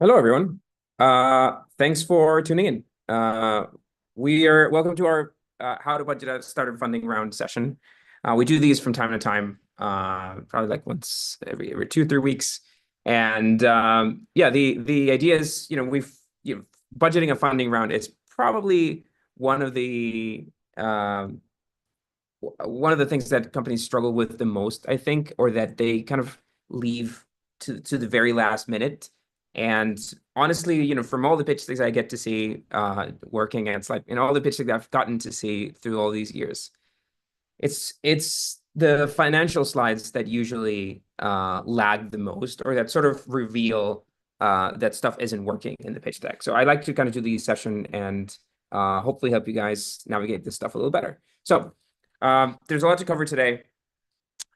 Hello, everyone. Thanks for tuning in. Welcome to our How to Budget a Startup Funding Round session. We do these from time to time, probably like once every 2 or 3 weeks. And yeah, the idea is, budgeting a funding round is probably one of the um, one of the things that companies struggle with the most, I think, or that they kind of leave to the very last minute. And honestly, from all the pitch things I get to see working at Slide, all the pitch things I've gotten to see through all these years, it's the financial slides that usually lag the most, or that sort of reveal that stuff isn't working in the pitch deck. So I like to kind of do these session and hopefully help you guys navigate this stuff a little better. So there's a lot to cover today.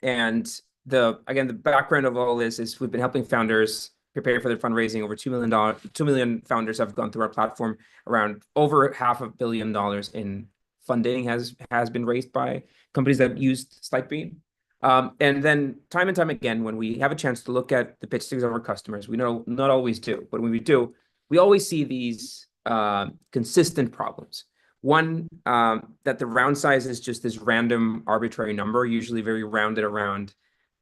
And again, the background of all this is we've been helping founders prepare for their fundraising. Over $2 million founders have gone through our platform. Around over $500 million in funding has been raised by companies that used Slidebean. And then time and time again, when we have a chance to look at the pitch decks of our customers, we know not always do, but when we do, we always see these consistent problems. One, that the round size is just this random arbitrary number, usually very rounded around,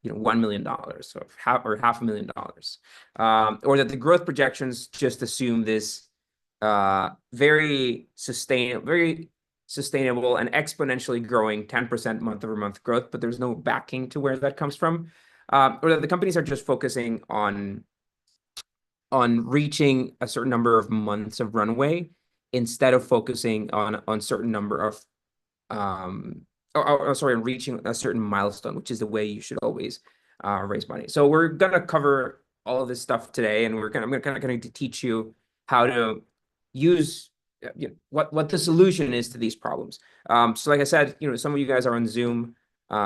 $1 million, so $500,000, or that the growth projections just assume this very sustainable and exponentially growing 10% month-over-month growth, but there's no backing to where that comes from, or that the companies are just focusing on reaching a certain number of months of runway instead of focusing on certain number of on reaching a certain milestone, which is the way you should always raise money. So we're gonna cover all of this stuff today, and I'm gonna teach you how to use what the solution is to these problems. So like I said, some of you guys are on Zoom,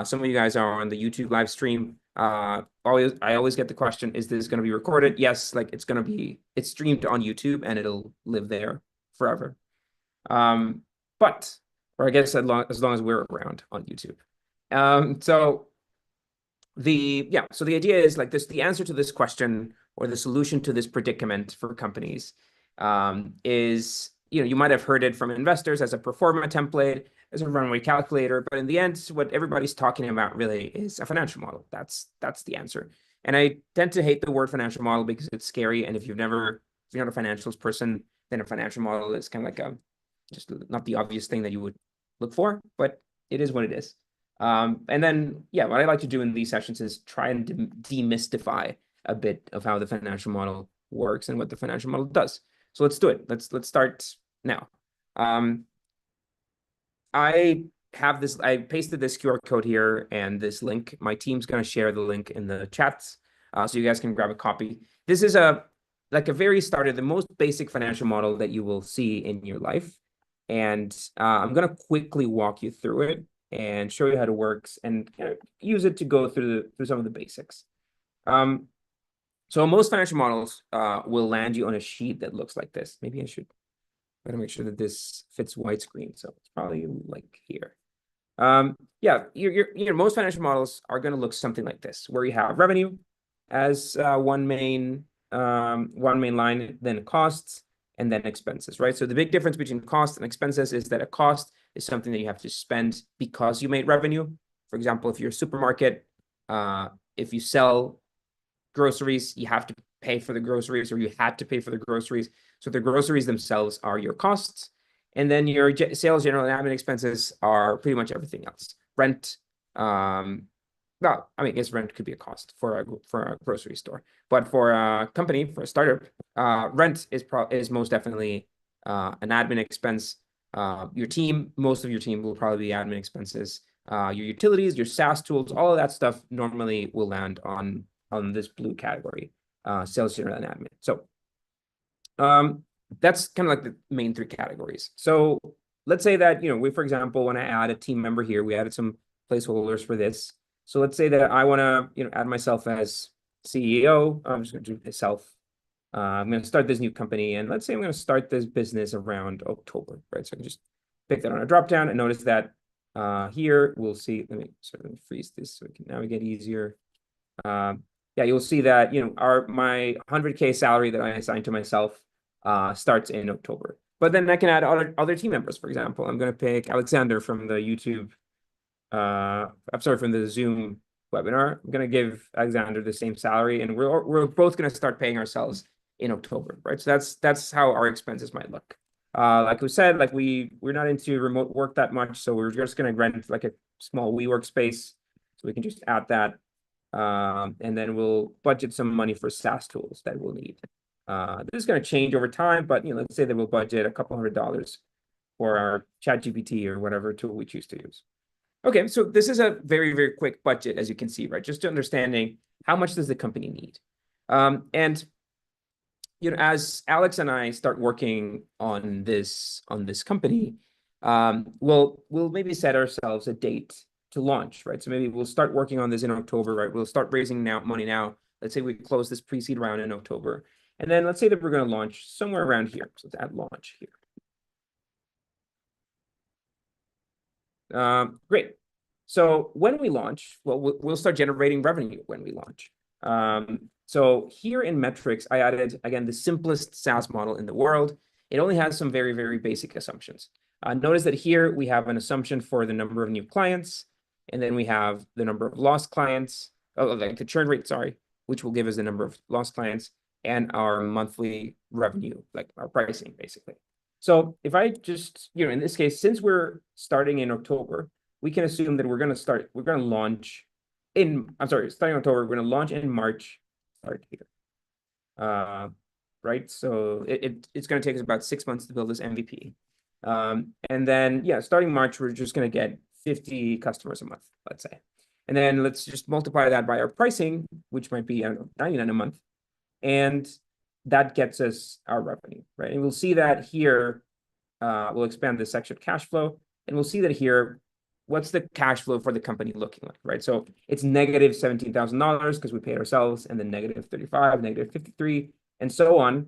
some of you guys are on the YouTube live stream. I always get the question, is this going to be recorded? Yes, like it's streamed on YouTube and it'll live there forever. Or I guess as long as we're around on YouTube. So the idea is like this: the answer to this question, or the solution to this predicament for companies, is, you might have heard it from investors as a pro forma template, as a runway calculator, but in the end, what everybody's talking about really is a financial model. That's the answer. And I tend to hate the word financial model because it's scary. And if you're not a financials person, then a financial model is kind of like just not the obvious thing that you would look for, but it is what it is. And then, yeah, what I like to do in these sessions is try and demystify a bit of how the financial model works and what the financial model does. So let's do it. Let's start now. I pasted this QR code here and this link. My team's going to share the link in the chats, so you guys can grab a copy. This is the most basic financial model that you will see in your life. And I'm going to quickly walk you through it and show you how it works and use it to go through some of the basics. So most financial models will land you on a sheet that looks like this. Maybe I should gotta make sure that this fits widescreen. So it's probably like here. Yeah, most financial models are going to look something like this, where you have revenue as one main line, then costs, and then expenses, right? So the big difference between costs and expenses is that a cost is something that you have to spend because you made revenue. For example, if you're a supermarket, if you sell groceries, you have to pay for the groceries, or you had to pay for the groceries. So the groceries themselves are your costs. And then your sales, general, and admin expenses are pretty much everything else. Rent, well, I guess rent could be a cost for a grocery store, but for a company, for a startup, rent is most definitely an admin expense. Most of your team will probably be admin expenses. Your utilities, your SaaS tools, all of that stuff normally will land on this blue category, sales, general, and admin. So that's kind of like the main three categories. So let's say that, we, for example, want to add a team member here. We added some placeholders for this. So let's say that I want to, add myself as CEO. I'm just going to do myself. I'm going to start this new company, and let's say I'm going to start this business around October, right? So I can just pick that on a dropdown and notice that here we'll see. Let me freeze this so we can navigate easier. Yeah, yeah, you'll see that, my 100K salary that I assigned to myself starts in October. But then I can add other team members. For example, I'm going to pick Alexander from the YouTube, I'm sorry, from the Zoom webinar. I'm going to give Alexander the same salary, and we're both going to start paying ourselves in October, right? So that's how our expenses might look. Like we said, like we're not into remote work that much, so we're just going to rent like a small WeWork space, so we can just add that, and then we'll budget some money for SaaS tools that we'll need. This is going to change over time, but let's say that we'll budget a couple $100 for our ChatGPT or whatever tool we choose to use. Okay, so this is a very, very quick budget, as you can see, right? Just understanding how much does the company need. And as Alex and I start working on this company, we'll maybe set ourselves a date to launch, right? So maybe we'll start working on this in October, right? We'll start raising money now. Let's say we close this pre-seed round in October. And then let's say that we're going to launch somewhere around here. So let's add launch here. Great. So when we launch, well, we'll start generating revenue when we launch. So here in metrics, I added, again, the simplest SaaS model in the world. It only has some very, very basic assumptions. Notice that here we have an assumption for the number of new clients, and then we have the number of lost clients, like the churn rate, sorry, which will give us the number of lost clients, and our monthly revenue, like our pricing, basically. So if I just, in this case, since we're starting in October, we can assume that we're going to launch starting in October, we're going to launch in March, start here. Right, so it's going to take us about 6 months to build this MVP. And then, yeah, starting March, we're just going to get 50 customers a month, let's say. And then let's just multiply that by our pricing, which might be, I don't know, 99 a month. And that gets us our revenue, right? And we'll see that here, we'll expand this section cash flow, and we'll see that here, what's the cash flow for the company looking like, right? So it's negative $17,000 because we paid ourselves, and then negative 35, negative 53, and so on.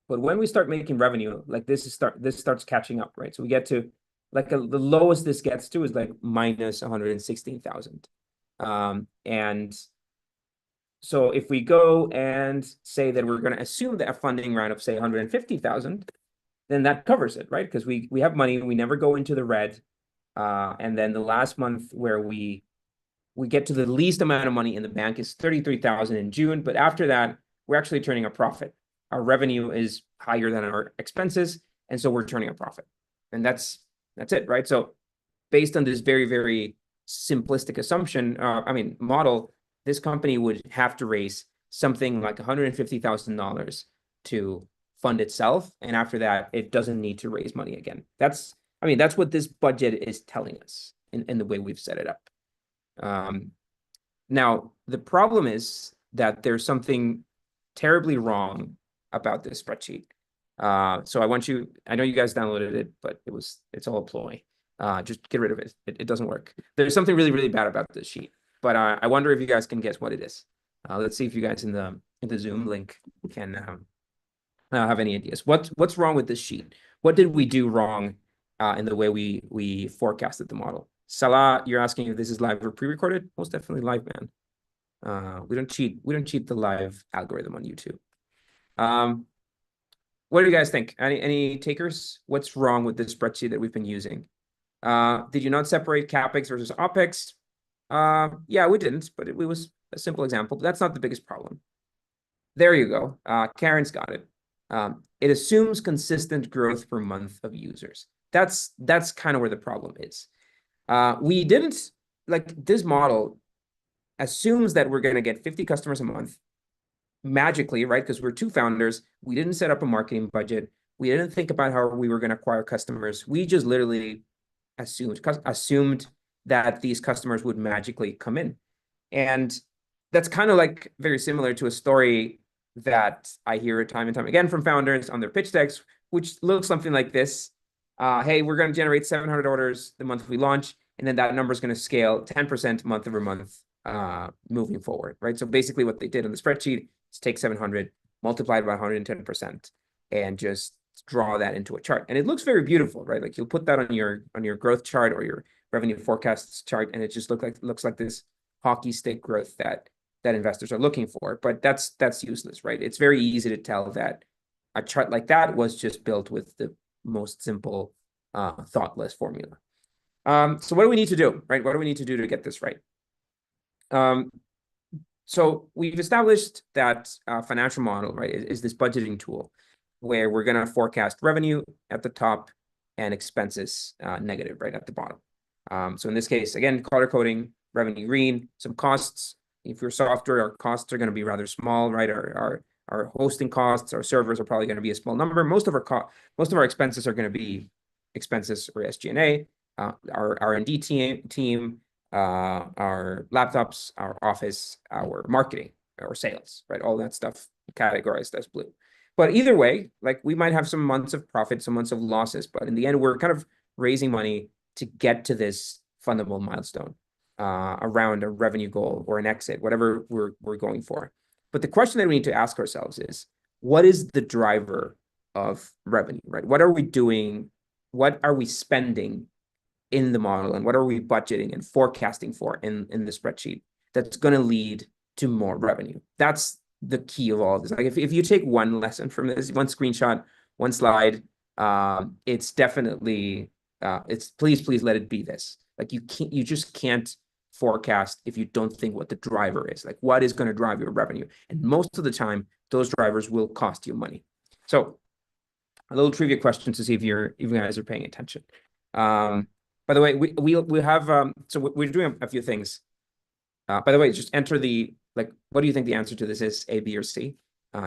But when we start making revenue, like this starts catching up, right? So we get to like the lowest this gets to is like minus 116,000. And so if we go and say that we're going to assume that a funding round of say 150,000, then that covers it, right? Because we have money, we never go into the red. And then the last month where we get to the least amount of money in the bank is 33,000 in June. But after that, we're actually turning a profit. Our revenue is higher than our expenses, and so we're turning a profit. And that's it, right? So based on this very, very simplistic assumption, model, this company would have to raise something like $150,000 to fund itself. And after that, it doesn't need to raise money again. That's what this budget is telling us in the way we've set it up. Now, the problem is that there's something terribly wrong about this spreadsheet. So I know you guys downloaded it, but it's all a ploy. Just get rid of it. It doesn't work. There's something really, really bad about this sheet, but I wonder if you guys can guess what it is. Let's see if you guys in the Zoom link can have any ideas. What's wrong with this sheet? What did we do wrong in the way we forecasted the model? Salah, you're asking if this is live or pre-recorded? Most definitely live, man. We don't cheat the live algorithm on YouTube. What do you guys think? Any takers? What's wrong with this spreadsheet that we've been using? Did you not separate CapEx versus OpEx? Yeah, we didn't, but it was a simple example. But that's not the biggest problem. There you go. Karen's got it. It assumes consistent growth per month of users. That's kind of where the problem is. We didn't, like, this model assumes that we're going to get 50 customers a month magically, right? Because we're two founders. We didn't set up a marketing budget. We didn't think about how we were going to acquire customers. We just literally assumed that these customers would magically come in. And that's kind of like very similar to a story that I hear time and time again from founders on their pitch decks, which looks something like this. Hey, we're going to generate 700 orders the month we launch, and then that number is going to scale 10% month over month moving forward, right? So basically what they did on the spreadsheet is take 700, multiply it by 110%, and just draw that into a chart. And it looks very beautiful, right? Like you'll put that on your growth chart or your revenue forecasts chart, and it just looks like this hockey stick growth that that investors are looking for, but that's useless, right? It's very easy to tell that a chart like that was just built with the most simple, thoughtless formula. So what do we need to do, right? What do we need to do to get this right? So we've established that financial model, right, is this budgeting tool where we're going to forecast revenue at the top and expenses negative right at the bottom. So in this case, again, color coding, revenue green, some costs. If you're software, our costs are going to be rather small, right? Our hosting costs, our servers are probably going to be a small number. Most of our expenses are going to be expenses or SG&A. Our R&D team, our laptops, our office, our marketing, our sales, right? All that stuff categorized as blue. But either way, like we might have some months of profit, some months of losses, but in the end, we're kind of raising money to get to this fundable milestone around a revenue goal or an exit, whatever we're going for. But the question that we need to ask ourselves is, what is the driver of revenue, right? What are we doing? What are we spending in the model, and what are we budgeting and forecasting for in the spreadsheet that's going to lead to more revenue? That's the key of all of this. Like if you take one lesson from this, one screenshot, one slide, it's definitely it's please let it be this. Like you just can't forecast if you don't think what the driver is. Like what is going to drive your revenue, and most of the time those drivers will cost you money. So a little trivia question to see if you guys are paying attention. By the way, we have so we're doing a few things. By the way, just enter what do you think the answer to this is? A, B, or C?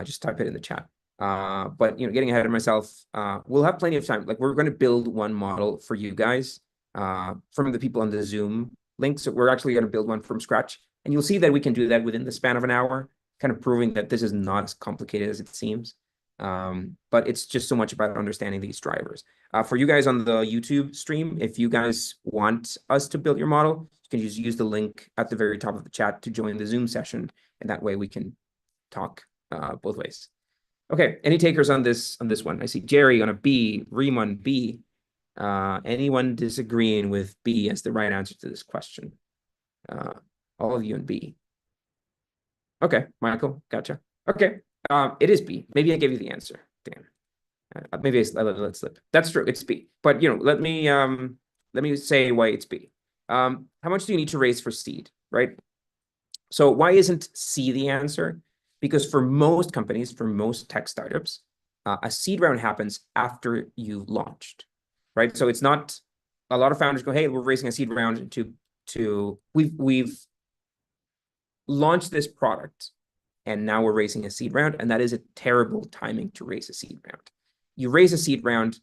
Just type it in the chat. But getting ahead of myself, we'll have plenty of time. Like we're going to build one model for you guys from the people on the Zoom link. So we're actually going to build one from scratch, and you'll see that we can do that within the span of an hour, kind of proving that this is not as complicated as it seems. But it's just so much about understanding these drivers. For you guys on the YouTube stream, if you guys want us to build your model, you can just use the link at the very top of the chat to join the Zoom session, and that way we can talk both ways. Okay, any takers on this one? I see Jerry on a B, Reem on B. Anyone disagreeing with B as the right answer to this question? All of you on B. Okay, Michael, gotcha. Okay. It is B. Maybe I gave you the answer. Damn. Maybe I let it slip. That's true. It's B. But let me say why it's B. How much do you need to raise for seed, right? So why isn't C the answer? Because for most companies, for most tech startups, a seed round happens after you've launched, right? So it's not a lot of founders go, hey, we're raising a seed round we've launched this product, and now we're raising a seed round, and that is a terrible timing to raise a seed round. You raise a seed round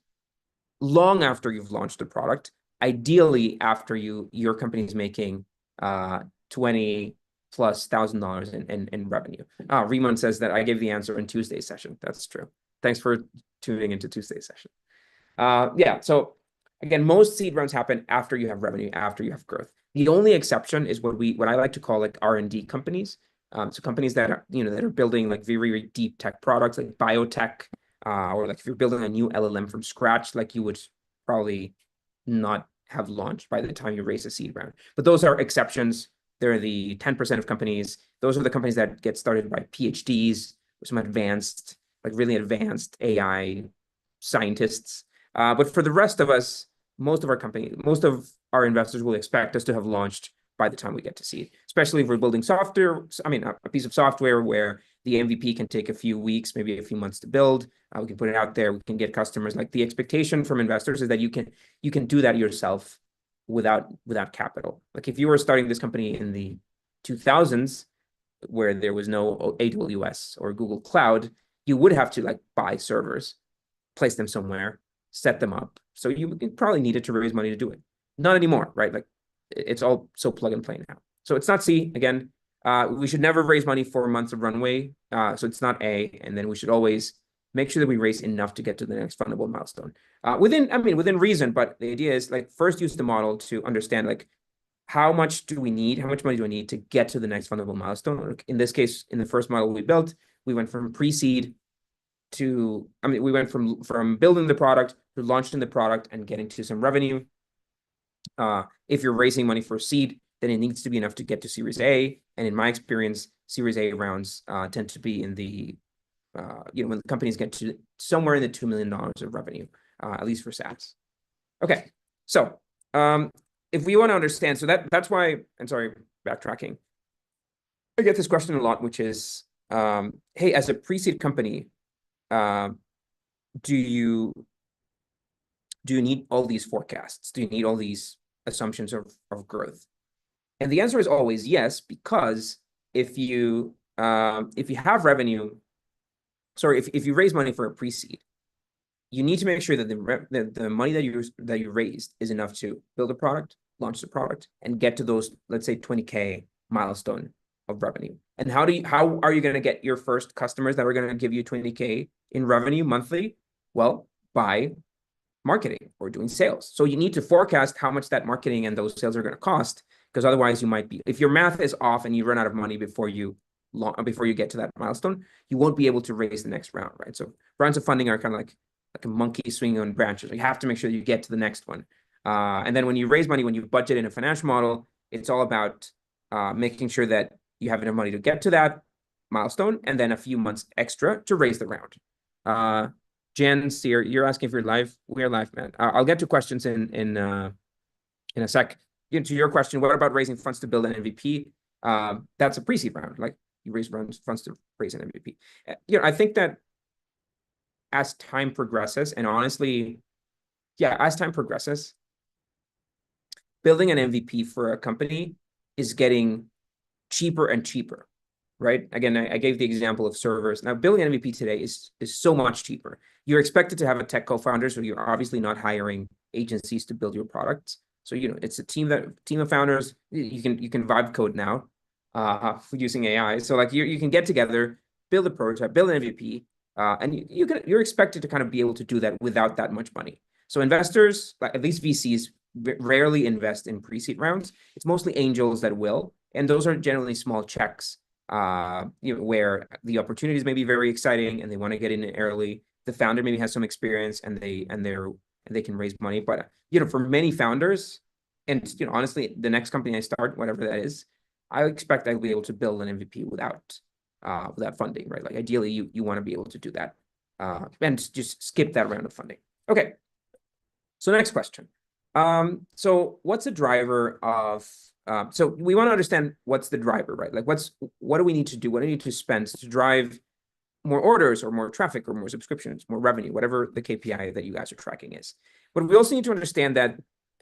long after you've launched the product, ideally after your company is making $20,000+ in revenue. Riemann says that I gave the answer in Tuesday's session. That's true. Thanks for tuning into Tuesday's session. Yeah, so again, most seed rounds happen after you have revenue, after you have growth. The only exception is what I like to call like R&D companies. So companies that are that are building like very, very deep tech products like biotech, or like if you're building a new LLM from scratch, like you would probably not have launched by the time you raise a seed round. But those are exceptions. They're the 10% of companies. Those are the companies that get started by PhDs or some advanced, like really advanced AI scientists. But for the rest of us, most of our investors will expect us to have launched by the time we get to seed, especially if we're building software. I mean, a piece of software where the MVP can take a few weeks, maybe a few months to build. We can put it out there. We can get customers. Like the expectation from investors is that you can do that yourself without capital. Like if you were starting this company in the 2000s, where there was no AWS or Google Cloud, you would have to like buy servers, place them somewhere, set them up. So you probably needed to raise money to do it. Not anymore, right? Like it's all so plug and play now. So it's not C. Again, we should never raise money for months of runway. So it's not A. And then we should always make sure that we raise enough to get to the next fundable milestone. Within reason, but the idea is like first use the model to understand like how much do we need? How much money do I need to get to the next fundable milestone? In this case, in the first model we built, we went from pre-seed to, we went from building the product to launching the product and getting to some revenue. If you're raising money for seed, then it needs to be enough to get to Series A. And in my experience, Series A rounds tend to be in the when the companies get to somewhere in the $2 million of revenue, at least for SaaS. Okay, so if we want to understand, so that's why, and sorry, backtracking, I get this question a lot, which is, hey, as a pre-seed company, do you need all these forecasts? Do you need all these assumptions of growth? And the answer is always yes, because if you have revenue, sorry, if you raise money for a pre-seed, you need to make sure that the money that you raised is enough to build a product, launch the product, and get to those, let's say, 20K milestone of revenue. And how are you going to get your first customers that are going to give you 20K in revenue monthly? Well, by marketing or doing sales. So you need to forecast how much that marketing and those sales are going to cost, because otherwise you might be, if your math is off and you run out of money before you get to that milestone, you won't be able to raise the next round, right? So rounds of funding are kind of like a monkey swinging on branches. You have to make sure that you get to the next one. And then when you raise money, when you budget in a financial model, it's all about making sure that you have enough money to get to that milestone and then a few months extra to raise the round. Jen, Sear, you're asking if you're live. We're live, man. I'll get to questions in a sec. To your question, what about raising funds to build an MVP? That's a pre-seed round. Like you raise funds to raise an MVP. I think that as time progresses, and honestly, yeah, as time progresses, building an MVP for a company is getting cheaper and cheaper, right? Again, I gave the example of servers. Now, building an MVP today is so much cheaper. You're expected to have a tech co-founder, so you're obviously not hiring agencies to build your products. So it's a team of founders. You can vibe code now for using AI. So like you can get together, build a prototype, build an MVP, and you're expected to kind of be able to do that without that much money. So investors, at least VCs, rarely invest in pre-seed rounds. It's mostly angels that will, and those are generally small checks. Where the opportunities may be very exciting and they want to get in early. The founder maybe has some experience and they can raise money. But for many founders, and honestly, the next company I start, whatever that is, I expect I'll be able to build an MVP without funding, right? Like ideally, you want to be able to do that and just skip that round of funding. Okay. So next question. So what's the driver of so we want to understand what's the driver, right? Like what do we need to do? What do we need to spend to drive more orders or more traffic or more subscriptions, more revenue, whatever the KPI that you guys are tracking is. But we also need to understand that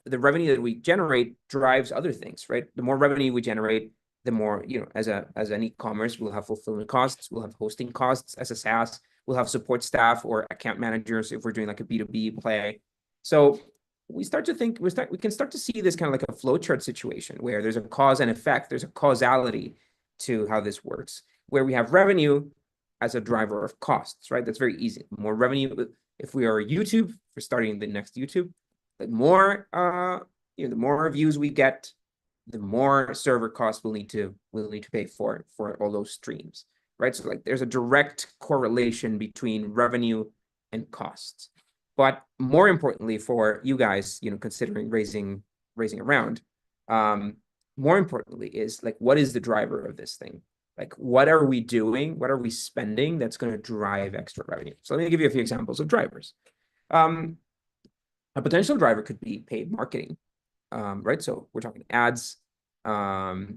the revenue that we generate drives other things, right? The more revenue we generate, the more, as an e-commerce, we'll have fulfillment costs, we'll have hosting costs. As a SaaS, we'll have support staff or account managers if we're doing like a B2B play. So we can start to see this kind of like a flowchart situation where there's a cause and effect, there's a causality to how this works, where we have revenue as a driver of costs, right? That's very easy. More revenue. If we are YouTube, we're starting the next YouTube, the more the more views we get, the more server costs we'll need to pay for all those streams, right? So like there's a direct correlation between revenue and costs. But more importantly for you guys, considering raising a round, more importantly is like, what is the driver of this thing? Like, what are we doing? What are we spending that's going to drive extra revenue? So let me give you a few examples of drivers. A potential driver could be paid marketing, right? So we're talking ads,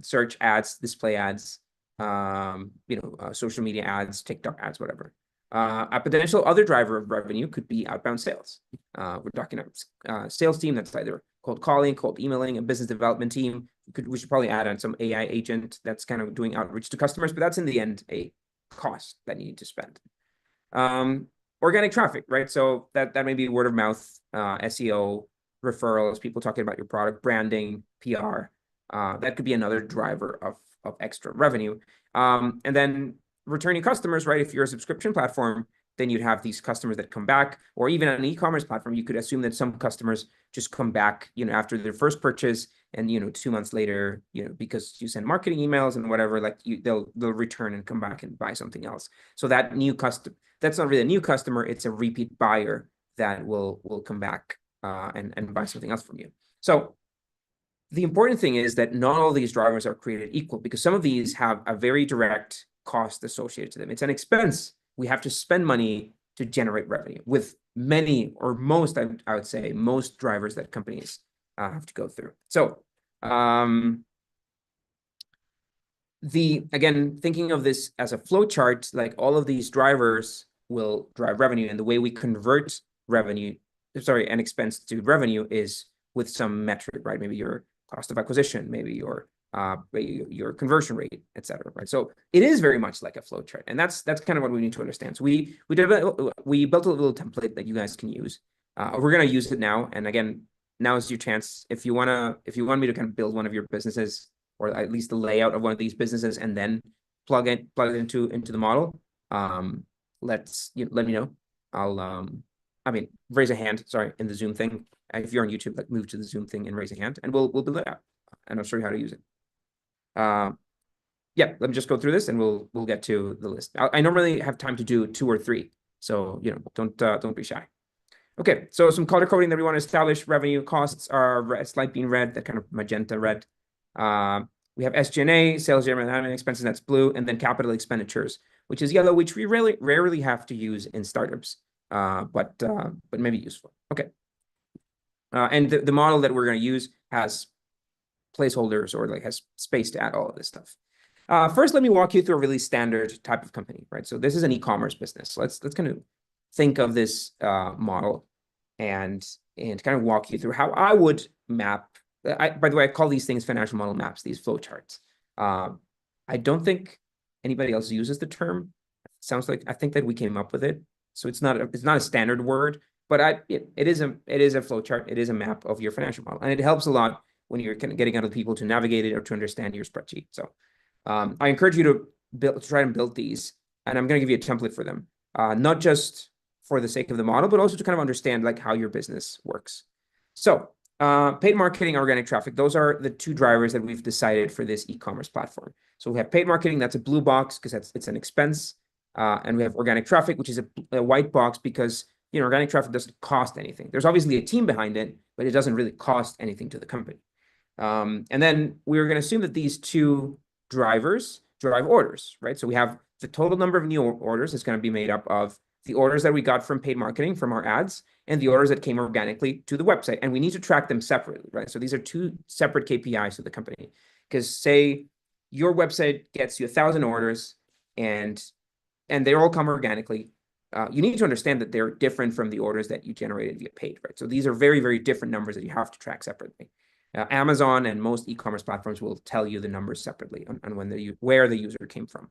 search ads, display ads, social media ads, TikTok ads, whatever. A potential other driver of revenue could be outbound sales. We're talking about sales team that's either cold calling, cold emailing, a business development team. We should probably add on some AI agent that's kind of doing outreach to customers, but that's in the end a cost that you need to spend. Organic traffic, right? So that may be word of mouth, SEO, referrals, people talking about your product, branding, PR. That could be another driver of extra revenue. And then returning customers, right? If you're a subscription platform, then you'd have these customers that come back, or even on an e-commerce platform, you could assume that some customers just come back, after their first purchase, and 2 months later, because you send marketing emails and whatever, like they'll return and come back and buy something else. So that new customer, that's not really a new customer; it's a repeat buyer that will come back and buy something else from you. So the important thing is that not all these drivers are created equal, because some of these have a very direct cost associated to them. It's an expense. We have to spend money to generate revenue with many or most, I would say, most drivers that companies have to go through. So again, thinking of this as a flow chart, like all of these drivers will drive revenue, and the way we convert an expense to revenue is with some metric, right? Maybe your cost of acquisition, maybe your conversion rate, et cetera, right? So it is very much like a flow chart, and that's kind of what we need to understand. So we built a little template that you guys can use. We're gonna use it now, and again, now is your chance. If you want me to kind of build one of your businesses, or at least the layout of one of these businesses, and then plug it into the model, let me know. I'll raise a hand, sorry, in the Zoom thing. If you're on YouTube, like move to the Zoom thing and raise a hand, and we'll build it out, and I'll show you how to use it. Yeah, let me just go through this, and we'll get to the list. I normally have time to do 2 or 3, so don't be shy. Okay, so some color coding that we want to establish. Revenue costs are Slidebean red, that kind of magenta red. We have SG&A, sales, general, and admin expenses, that's blue, and then capital expenditures, which is yellow, which we rarely have to use in startups, but maybe useful. Okay, and the model that we're going to use has placeholders, or like has space to add all of this stuff. First, let me walk you through a really standard type of company, right? So this is an e-commerce business. So let's kind of think of this model and kind of walk you through how I would map. By the way, I call these things financial model maps, these flow charts. I don't think anybody else uses the term. Sounds like I think that we came up with it. So it's not a standard word, but it is a flow chart. It is a map of your financial model, and it helps a lot when you're kind of getting other people to navigate it or to understand your spreadsheet. So I encourage you to try and build these, and I'm going to give you a template for them, not just for the sake of the model, but also to kind of understand like how your business works. So paid marketing, organic traffic, those are the 2 drivers that we've decided for this e-commerce platform. So we have paid marketing, that's a blue box because it's an expense, and we have organic traffic, which is a white box because organic traffic doesn't cost anything. There's obviously a team behind it, but it doesn't really cost anything to the company. And then we're going to assume that these 2 drivers drive orders, right? So we have the total number of new orders is going to be made up of the orders that we got from paid marketing, from our ads, and the orders that came organically to the website. And we need to track them separately, right? So these are 2 separate KPIs of the company. Because say your website gets you 1,000 orders and they all come organically, you need to understand that they're different from the orders that you generated via paid, right? So these are very, very different numbers that you have to track separately. Amazon and most e-commerce platforms will tell you the numbers separately on where the user came from.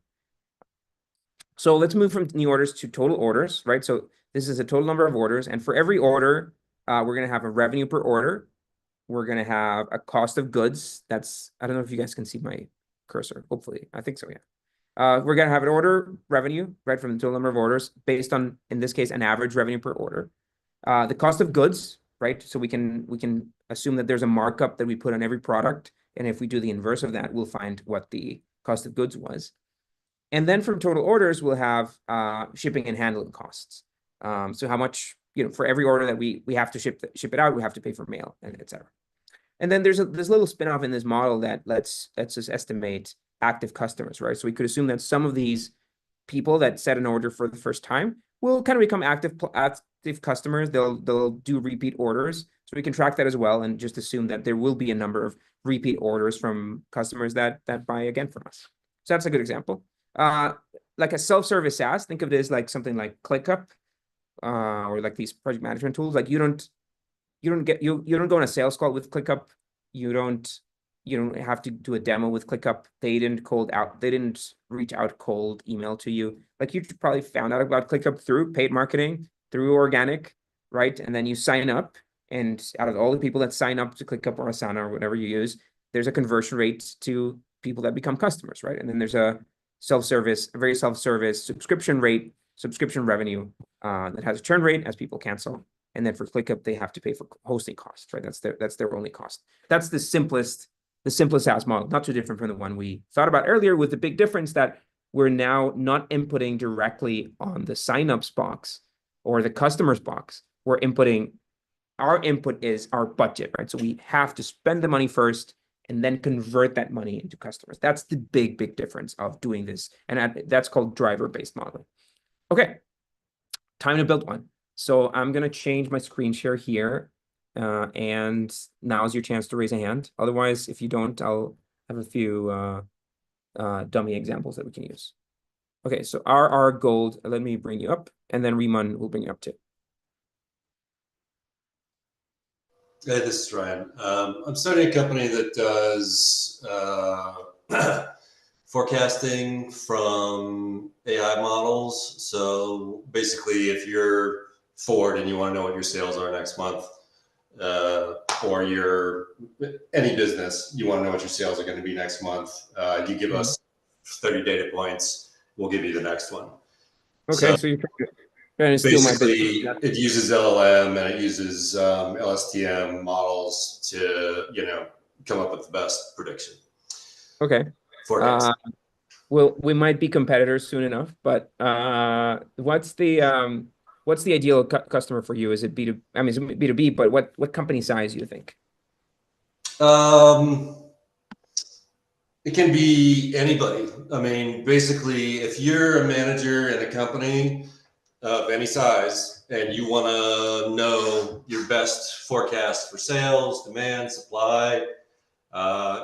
So let's move from new orders to total orders, right? So this is a total number of orders, and for every order, we're going to have a revenue per order. We're going to have a cost of goods. I don't know if you guys can see my cursor. Hopefully, I think so, yeah. We're going to have an order revenue, right, from the total number of orders based on, in this case, an average revenue per order. The cost of goods, right? So we can assume that there's a markup that we put on every product, and if we do the inverse of that, we'll find what the cost of goods was. And then from total orders, we'll have shipping and handling costs. So how much, for every order that we have to ship it out, we have to pay for mail, and et cetera. And then there's this little spin-off in this model that lets us estimate active customers, right? So we could assume that some of these people that set an order for the first time will kind of become active customers. They'll do repeat orders. So we can track that as well, and just assume that there will be a number of repeat orders from customers that buy again from us. So that's a good example. Like a self-service SaaS, think of it as like something like ClickUp, or like these project management tools. Like you don't go on a sales call with ClickUp. You don't have to do a demo with ClickUp. They didn't reach out cold email to you. Like you probably found out about ClickUp through paid marketing, through organic, right? And then you sign up, and out of all the people that sign up to ClickUp or Asana or whatever you use, there's a conversion rate to people that become customers, right? And then there's a very self-service subscription revenue that has a churn rate as people cancel. And then for ClickUp, they have to pay for hosting costs, right? That's their only cost. That's the simplest SaaS model, not too different from the one we thought about earlier, with the big difference that we're now not inputting directly on the signups box or the customers box. Our input is our budget, right? So we have to spend the money first, and then convert that money into customers. That's the big difference of doing this. And that's called driver-based modeling. Okay, time to build one. So I'm going to change my screen share here. And now's your chance to raise a hand. Otherwise, if you don't, I'll have a few dummy examples that we can use. Okay, so RR Gold, let me bring you up, and then Riemann will bring you up too. Hey, this is Ryan. I'm starting a company that does forecasting from AI models. So basically, if you're Ford and you want to know what your sales are next month, or you're any business, you want to know what your sales are going to be next month, you give us 30 data points, we'll give you the next one. Okay, so you're trying to steal my business. Basically, it uses LLM and it uses LSTM models to, come up with the best prediction. Okay. Forecast. Well, we might be competitors soon enough, but what's the ideal customer for you? Is it B2? I mean, it's B2B, but what company size do you think? It can be anybody. I mean, basically, if you're a manager in a company of any size and you want to know your best forecast for sales, demand, supply,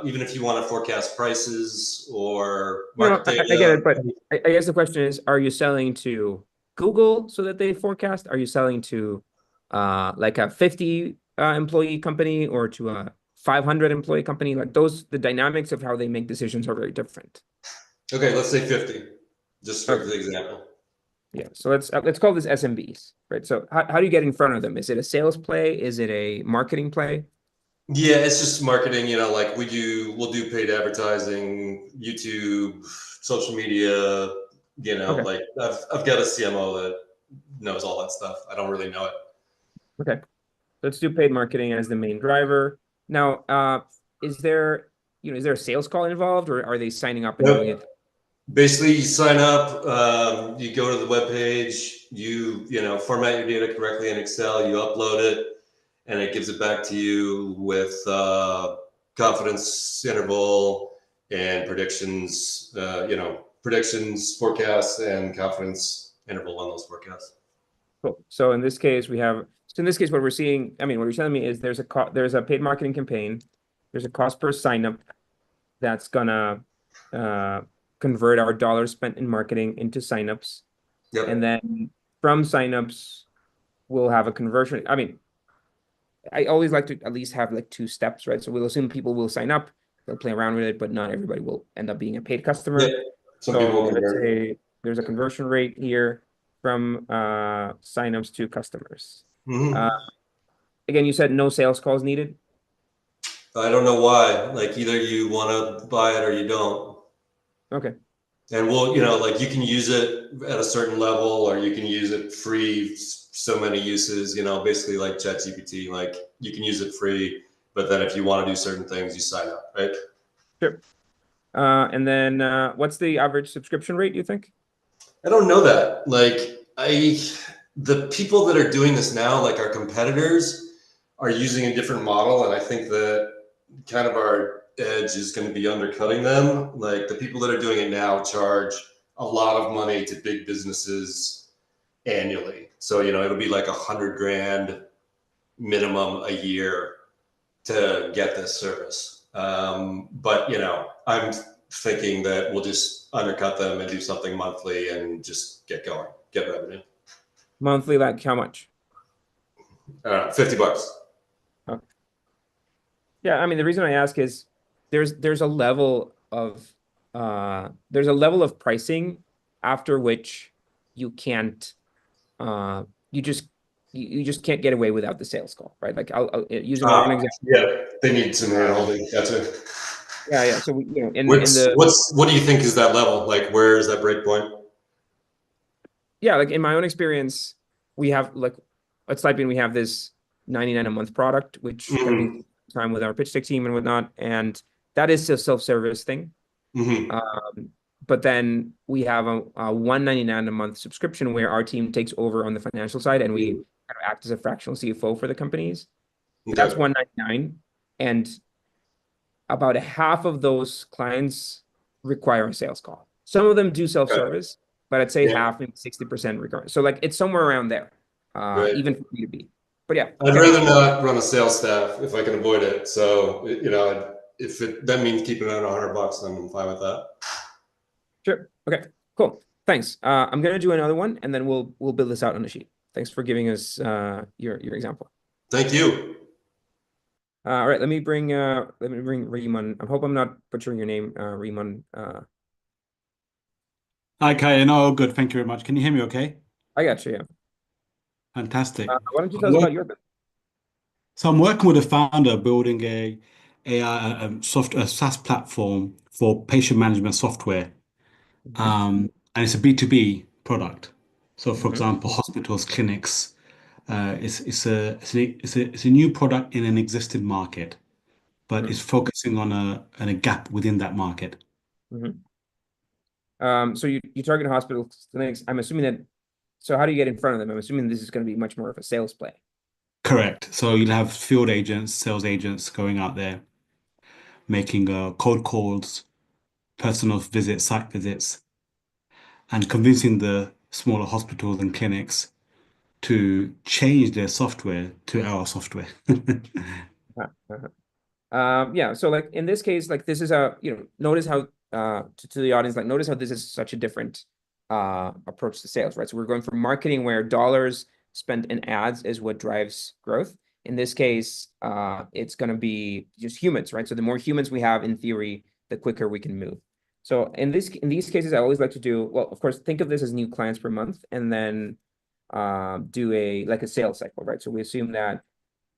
even if you want to forecast prices or market data. I get it, but I guess the question is, are you selling to Google so that they forecast? Are you selling to like a 50 employee company or to a 500 employee company? Like the dynamics of how they make decisions are very different. Okay, let's say 50, just for the example. Yeah, so let's call this SMBs, right? So how do you get in front of them? Is it a sales play? Is it a marketing play? Yeah, it's just marketing, like we'll do paid advertising, YouTube, social media, Okay. like I've got a CMO that knows all that stuff. I don't really know it. Okay. Let's do paid marketing as the main driver. Now, is there a sales call involved, or are they signing up and doing it? Basically, you sign up, you go to the web page, you format your data correctly in Excel, you upload it, and it gives it back to you with confidence interval and predictions, forecasts, and confidence interval on those forecasts. Cool. So in this case, what we're seeing, I mean, what you're telling me is there's a paid marketing campaign, there's a cost per signup that's gonna convert our dollars spent in marketing into signups. Yep. And then from signups, we'll have a conversion. I mean, I always like to at least have like 2 steps, right? So we'll assume people will sign up, they'll play around with it, but not everybody will end up being a paid customer. Yeah. Some people will let's say there's a conversion rate here from signups to customers. Again, you said no sales calls needed. I don't know why. Like either you want to buy it or you don't. Okay. And we'll, like you can use it at a certain level, or you can use it free. So many uses, basically like ChatGPT. Like you can use it free, but then if you want to do certain things, you sign up, right? Sure. And then what's the average subscription rate, you think? I don't know that. Like the people that are doing this now, like our competitors, are using a different model, and I think that kind of our edge is going to be undercutting them. Like the people that are doing it now charge a lot of money to big businesses annually. So, it'll be like $100,000 minimum a year to get this service. But, I'm thinking that we'll just undercut them and do something monthly and just get going, get revenue. Monthly, like how much? $50. Okay. Yeah, I mean, the reason I ask is there's a level of pricing after which you can't you just can't get away without the sales call, right? Like I'll using my own example. Yeah, they need some handholding. That's it. Yeah. So what do you think is that level? Like, where is that break point? Yeah, like in my own experience, we have like at Slidebean, we have this 99 a month product, which kind of includes time with our pitch deck team and whatnot, and that is a self-service thing. But then we have a $199 a month subscription where our team takes over on the financial side, and we kind of act as a fractional CFO for the companies. Okay. That's $199, and about half of those clients require a sales call. Some of them do Okay. self-service, but I'd say Yeah. half, maybe 60% require. So like it's somewhere around there, Right. even for B2B. But yeah, I'd okay. rather not run a sales staff if I can avoid it. So, if that means keeping it at $100, then I'm fine with that. Sure. Okay, cool. Thanks. I'm gonna do another one and then we'll build this out on a sheet. Thanks for giving us your example. Thank you. All right, let me bring Riemann. I hope I'm not butchering your name, Riemann. Hi, Caya. No, good. Thank you very much. Can you hear me okay? I got you, yeah. Fantastic. Why don't you I'm tell us about work- your business? So I'm working with a founder building a AI a SaaS platform for patient management software. Mhm, And it's a B2B product. So for mhm, example, hospitals, clinics, it's a new product in an existing market, but it's mhm, focusing on a gap within that market. mhm. So you target hospitals, clinics. I'm assuming that. So how do you get in front of them? I'm assuming this is going to be much more of a sales play. Correct. So you'll have field agents, sales agents going out there making cold calls, personal visits, site visits, and convincing the smaller hospitals and clinics to change their software to our software. Uh-huh. Yeah, so like in this case, like this is notice how to the audience, like notice how this is such a different approach to sales, right? So we're going from marketing where dollars spent in ads is what drives growth. In this case, it's going to be just humans, right? So the more humans we have in theory, the quicker we can move. So in these cases, I always like to do, well, of course, think of this as new clients per month and then do a sales cycle, right? So we assume that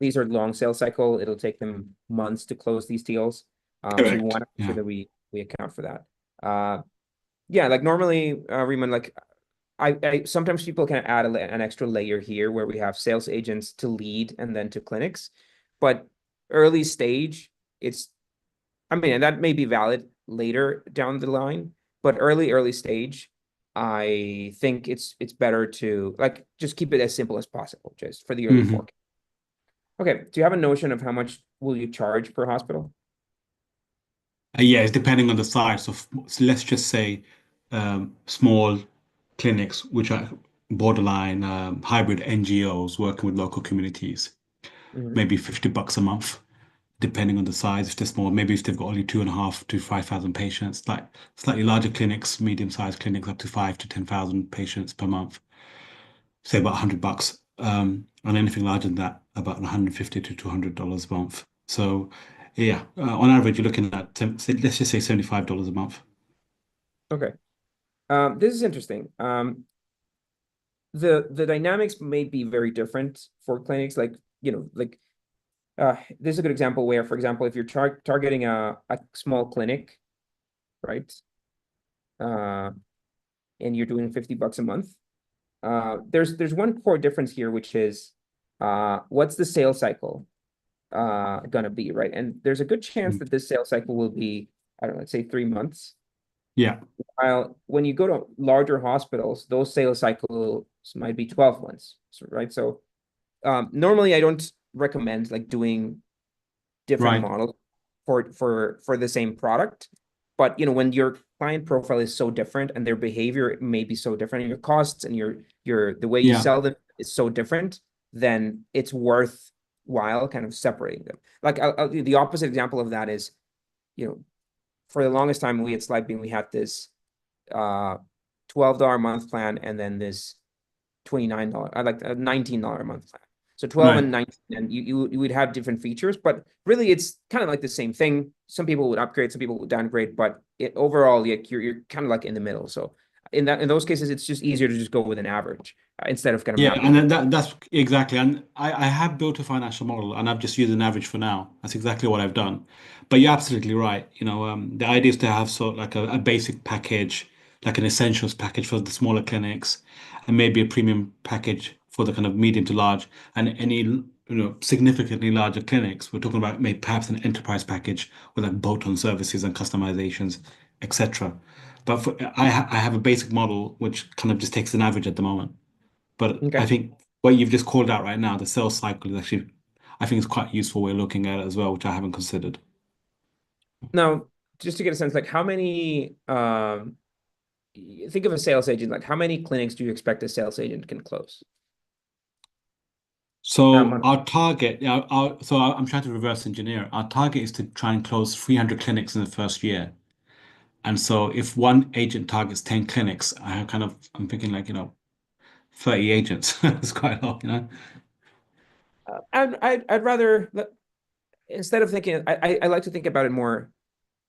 these are long sales cycle. It'll take them months to close these deals. So we Correct. want to make sure Yeah. that we account for that. Yeah, like normally, Riemann, like I sometimes people can add an extra layer here where we have sales agents to lead and then to clinics, but early stage, it's I mean, and that may be valid later down the line, but early stage, I think it's better to like just keep it as simple as possible, just for the early hmm forecast. Okay. Do you have a notion of how much will you charge per hospital? Yeah, it's depending on the size. So let's just say small clinics, which are borderline hybrid NGOs working with local communities, Mhm. maybe $50 a month, depending on the size. If they're small, maybe if they've got only 2.5 to 5,000 patients, like slightly larger clinics, medium-sized clinics, up to 5 to 10,000 patients per month, say about $100. And anything larger than that, about $150 to $200 a month. So, yeah, on average, you're looking at let's just say $75 a month. Okay. This is interesting. The dynamics may be very different for clinics. Like, this is a good example where, for example, if you're targeting a small clinic, right? Uh, and you're doing $50 a month. There's one core difference here, which is what's the sales cycle gonna be, right? And there's a good chance Mm. that this sales cycle will be, I don't know, let's say 3 months. Yeah, While when you go to larger hospitals, those sales cycles might be 12 months, right? So normally I don't recommend like doing different right. models for the same product. But when your client profile is so different and their behavior may be so different, and your costs and your the way you Yeah, sell them is so different, then it's worthwhile kind of separating them. Like the opposite example of that is, you know, for the longest time we at Slidebean we had this uh $12 a month plan and then this $29, I like a $19 a month plan. So 12 right. and 19, and you would have different features, but really it's kind of like the same thing. Some people would upgrade, some people would downgrade, but overall, like you're kind of like in the middle. So in those cases, it's just easier to just go with an average instead of kind of Yeah, mapping and it. then that's exactly. And I have built a financial model and I've just used an average for now. That's exactly what I've done. But you're absolutely right. The idea is to have sort of like a basic package, like an essentials package for the smaller clinics, and maybe a premium package for the kind of medium to large, and any, significantly larger clinics. We're talking about maybe perhaps an enterprise package with like bolt-on services and customizations, etc. But I have a basic model which kind of just takes an average at the moment. But I Okay. think what you've just called out right now, the sales cycle is actually, I think it's quite a useful way of looking at it as well, which I haven't considered. Now, just to get a sense, like how many, think of a sales agent, like how many clinics do you expect a sales agent can close? So Monthly. our target, yeah, I'm trying to reverse engineer. Our target is to try and close 300 clinics in the first year. And so if one agent targets 10 clinics, I'm thinking like, 30 agents. It's quite a lot, I'd rather, instead of thinking, I like to think about it more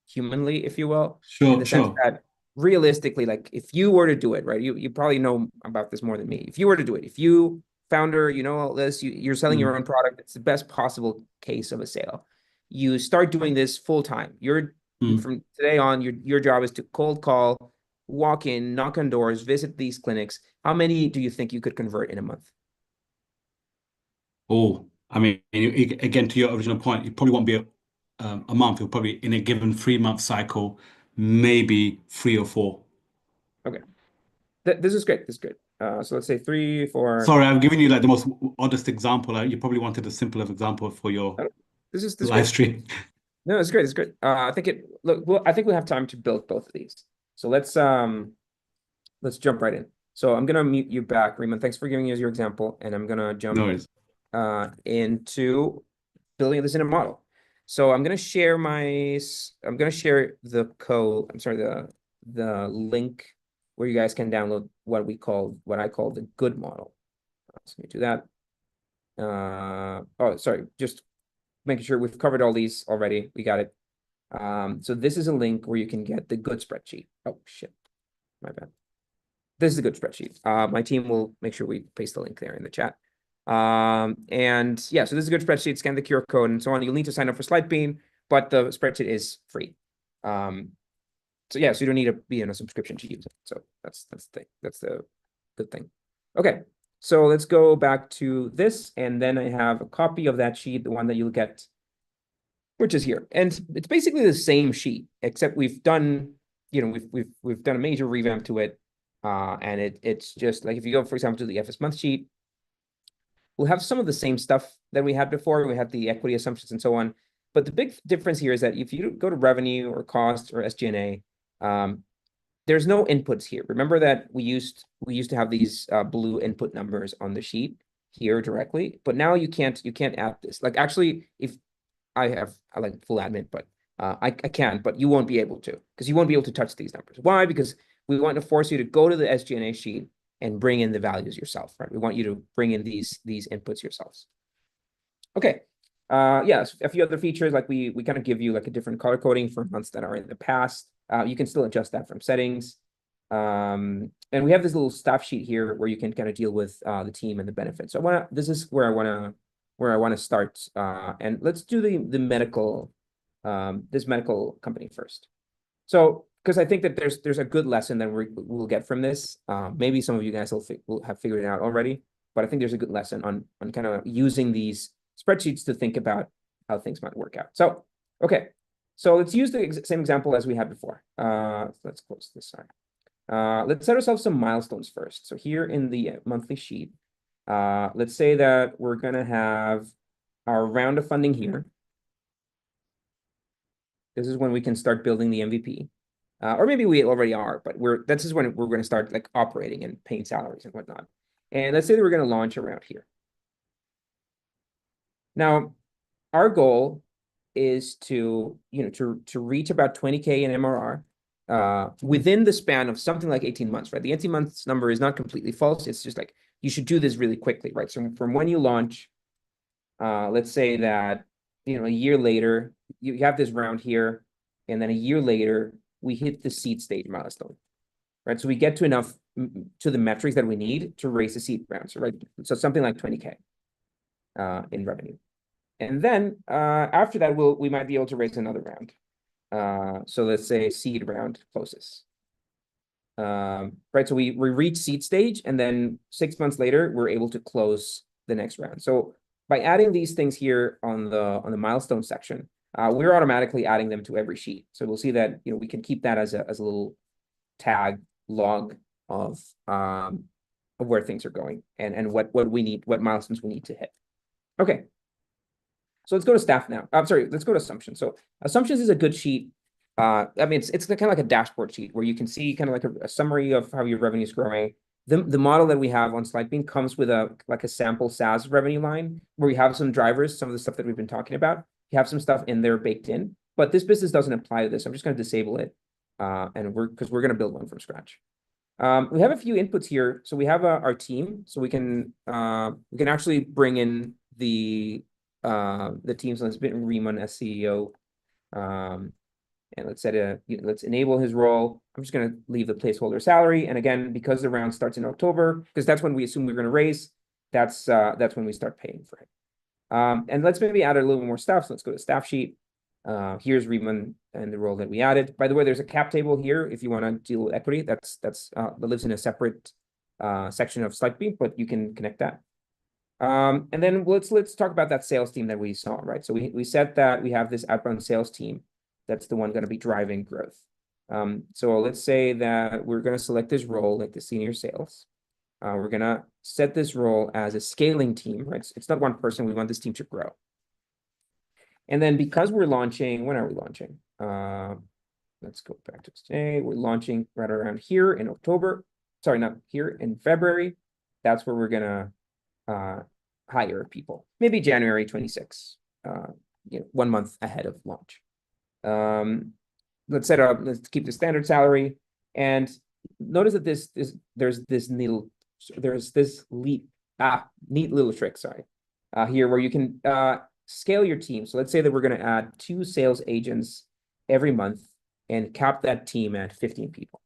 humanly, if you will, in Sure, the sense sure. that realistically, like if you were to do it, right, you probably know about this more than me. If you were to do it, if you founder, you know all this, you're selling your Mm, own product, it's the best possible case of a sale. You start doing this full time. You're mm. from today on, your job is to cold call, walk in, knock on doors, visit these clinics. How many do you think you could convert in a month? Oh, I mean, again, to your original point, it probably won't be a month. It'll probably in a given 3 month cycle, maybe three or four. Okay, this is great. This is good. So let's say three, four. Sorry, I've given you like the most oddest example. You probably wanted a simpler example for your Oh, this is live great. stream. No, it's great. It's great. I think it look well, I think we have time to build both of these. So let's jump right in. So I'm gonna mute you back, Riemann. Thanks for giving us your example, and I'm gonna No jump worries. into building this in a model. So I'm gonna share the link where you guys can download what I call the good model. So let me do that. Oh, sorry, just making sure we've covered all these already. We got it. So this is a link where you can get the good spreadsheet. Oh shit, my bad. This is a good spreadsheet. My team will make sure we paste the link there in the chat. And yeah, so this is a good spreadsheet. Scan the QR code and so on. You'll need to sign up for Slidebean, but the spreadsheet is free. So yeah, so you don't need to be in a subscription to use it. So that's the thing. That's the good thing. Okay, so let's go back to this, and then I have a copy of that sheet, the one that you'll get, which is here. And it's basically the same sheet, except we've done, we've done a major revamp to it. And it's just like if you go, for example, to the FS month sheet, we'll have some of the same stuff that we had before. We had the equity assumptions and so on. But the big difference here is that if you go to revenue or cost or SG&A, there's no inputs here. Remember that we used to have these blue input numbers on the sheet here directly, but now you can't add this. Like actually, if I like full admin, but I can, but you won't be able to, because you won't be able to touch these numbers. Why? Because we want to force you to go to the SG&A sheet and bring in the values yourself, right? We want you to bring in these inputs yourselves. Okay. Yeah, so a few other features, like we kind of give you like a different color coding for months that are in the past. You can still adjust that from settings. And we have this little staff sheet here where you can kind of deal with the team and the benefits. So this is where I want to start. And let's do the medical this medical company first. So because I think that there's a good lesson that we'll get from this. Maybe some of you guys will have figured it out already, but I think there's a good lesson on kind of using these spreadsheets to think about how things might work out. So okay, so let's use the same example as we had before. Let's close this. Sorry. Let's set ourselves some milestones first. So here in the monthly sheet, let's say that we're gonna have our round of funding here. This is when we can start building the MVP. Or maybe we already are, but this is when we're going to start like operating and paying salaries and whatnot. And let's say that we're going to launch around here. Now, our goal is to reach about 20K in MRR within the span of something like 18 months, right? The 18 months number is not completely false. It's just like you should do this really quickly, right? So from when you launch, let's say that a year later you have this round here, and then a year later we hit the seed stage milestone, right? So we get to enough to the metrics that we need to raise the seed round, so right, so something like 20K in revenue, and then after that we might be able to raise another round. So let's say seed round closes. Right, so we reach seed stage, and then 6 months later we're able to close the next round. So by adding these things here on the milestone section, we're automatically adding them to every sheet. So we'll see that we can keep that as a little tag log of where things are going and what we need, what milestones we need to hit. Okay. So let's go to staff now. I'm sorry, let's go to assumptions. So assumptions is a good sheet. I mean, it's kind of like a dashboard sheet where you can see kind of like a summary of how your revenue is growing. The model that we have on Slidebean comes with a sample SaaS revenue line where we have some drivers, some of the stuff that we've been talking about. You have some stuff in there baked in, but this business doesn't apply to this. I'm just going to disable it, because we're going to build one from scratch. We have a few inputs here. So we have our team, so we can actually bring in the teams. Let's bring Riemann as CEO. And let's let's enable his role. I'm just going to leave the placeholder salary. And again, because the round starts in October, because that's when we assume we're going to raise, that's when we start paying for it. And let's maybe add a little more stuff. So let's go to staff sheet. Here's Riemann and the role that we added. By the way, there's a cap table here if you want to deal with equity. That lives in a separate section of Slidebean, but you can connect that. And then let's talk about that sales team that we saw, right? So we said that we have this outbound sales team. That's the one going to be driving growth. So let's say that we're going to select this role, like the senior sales. We're going to set this role as a scaling team, right? It's not one person. We want this team to grow. And then because we're launching, when are we launching? Let's go back to today. We're launching right around here in October. Sorry, not here, in February. That's where we're going to hire people. Maybe January 26, 1 month ahead of launch. Let's keep the standard salary, and notice that there's this neat little trick, here where you can scale your team. So let's say that we're going to add 2 sales agents every month and cap that team at 15 people,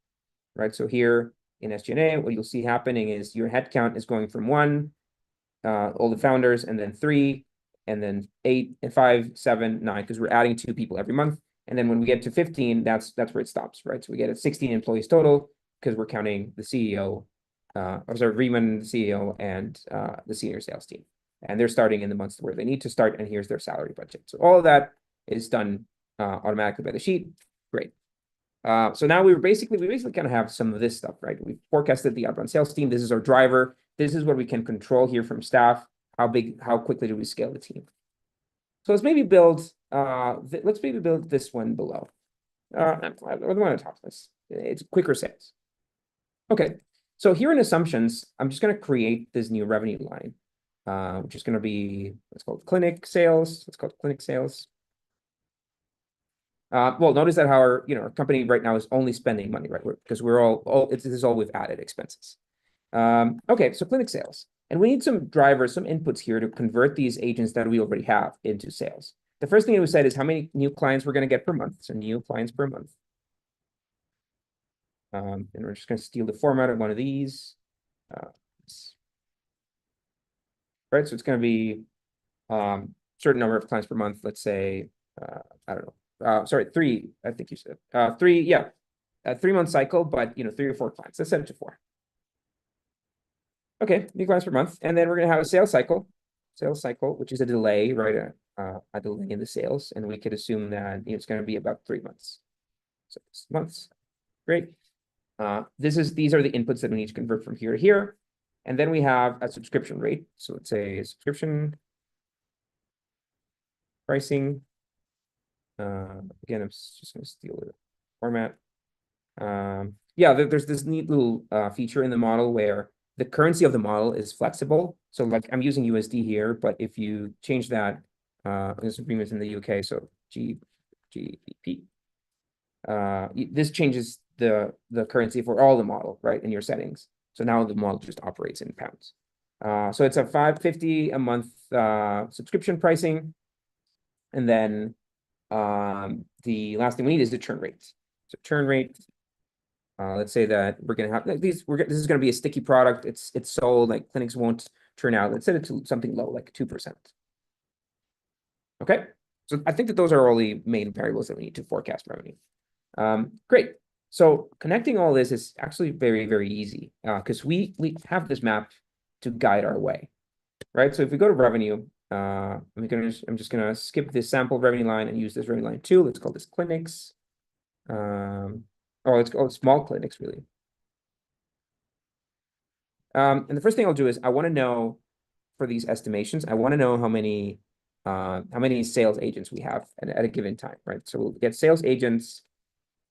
right? So here in SG&A, what you'll see happening is your headcount is going from 1, all the founders, and then 3, and then 8 and 5, 7, 9, because we're adding 2 people every month. And then when we get to 15, that's where it stops, right? So we get 16 employees total because we're counting the CEO, Riemann, the CEO, and the senior sales team. And they're starting in the months where they need to start, and here's their salary budget. So all of that is done automatically by the sheet. Great. So now we basically kind of have some of this stuff, right? We've forecasted the outbound sales team. This is our driver. This is what we can control here from staff. How quickly do we scale the team? So let's maybe build this one below. The one on top. It's quicker sales. Okay. So here in assumptions, I'm just going to create this new revenue line, which is going to be, let's call it clinic sales. Let's call it clinic sales. Well, notice that our company right now is only spending money, right? Because this is all with added expenses. Okay, so clinic sales. And we need some drivers, some inputs here to convert these agents that we already have into sales. The first thing that we said is how many new clients we're going to get per month. So new clients per month. And we're just going to steal the format of one of these. Right, so it's going to be certain number of clients per month. Let's say, I don't know. Sorry, 3, I think you said. 3, yeah. A 3-month cycle, but 3 or 4 clients. Let's set it to 4. Okay, new clients per month. And then we're going to have a sales cycle, which is a delay, right? A delay in the sales. And we could assume that it's going to be about 3 months. So 6 months. Great. These are the inputs that we need to convert from here to here. And then we have a subscription rate. So let's say subscription pricing. Again, I'm just going to steal the format. Yeah, there's this neat little feature in the model where the currency of the model is flexible. So like I'm using USD here, but if you change that, this agreement's in the UK, so GBP. This changes the currency for all the model, right, in your settings. So now the model just operates in pounds. So it's a $550 a month subscription pricing. And then the last thing we need is the churn rate. So churn rate. Let's say that we're going to have this is going to be a sticky product. It's sold, like clinics won't churn out. Let's set it to something low, like 2%. Okay. So I think that those are all the main variables that we need to forecast revenue. Great. So connecting all this is actually very, very easy because we have this map to guide our way, right? So if we go to revenue, I'm just going to skip this sample revenue line and use this revenue line 2. Let's call this clinics. Let's call it small clinics, really. And the first thing I'll do is I want to know for these estimations, I want to know how many how many sales agents we have at a given time, right? So we'll get sales agents,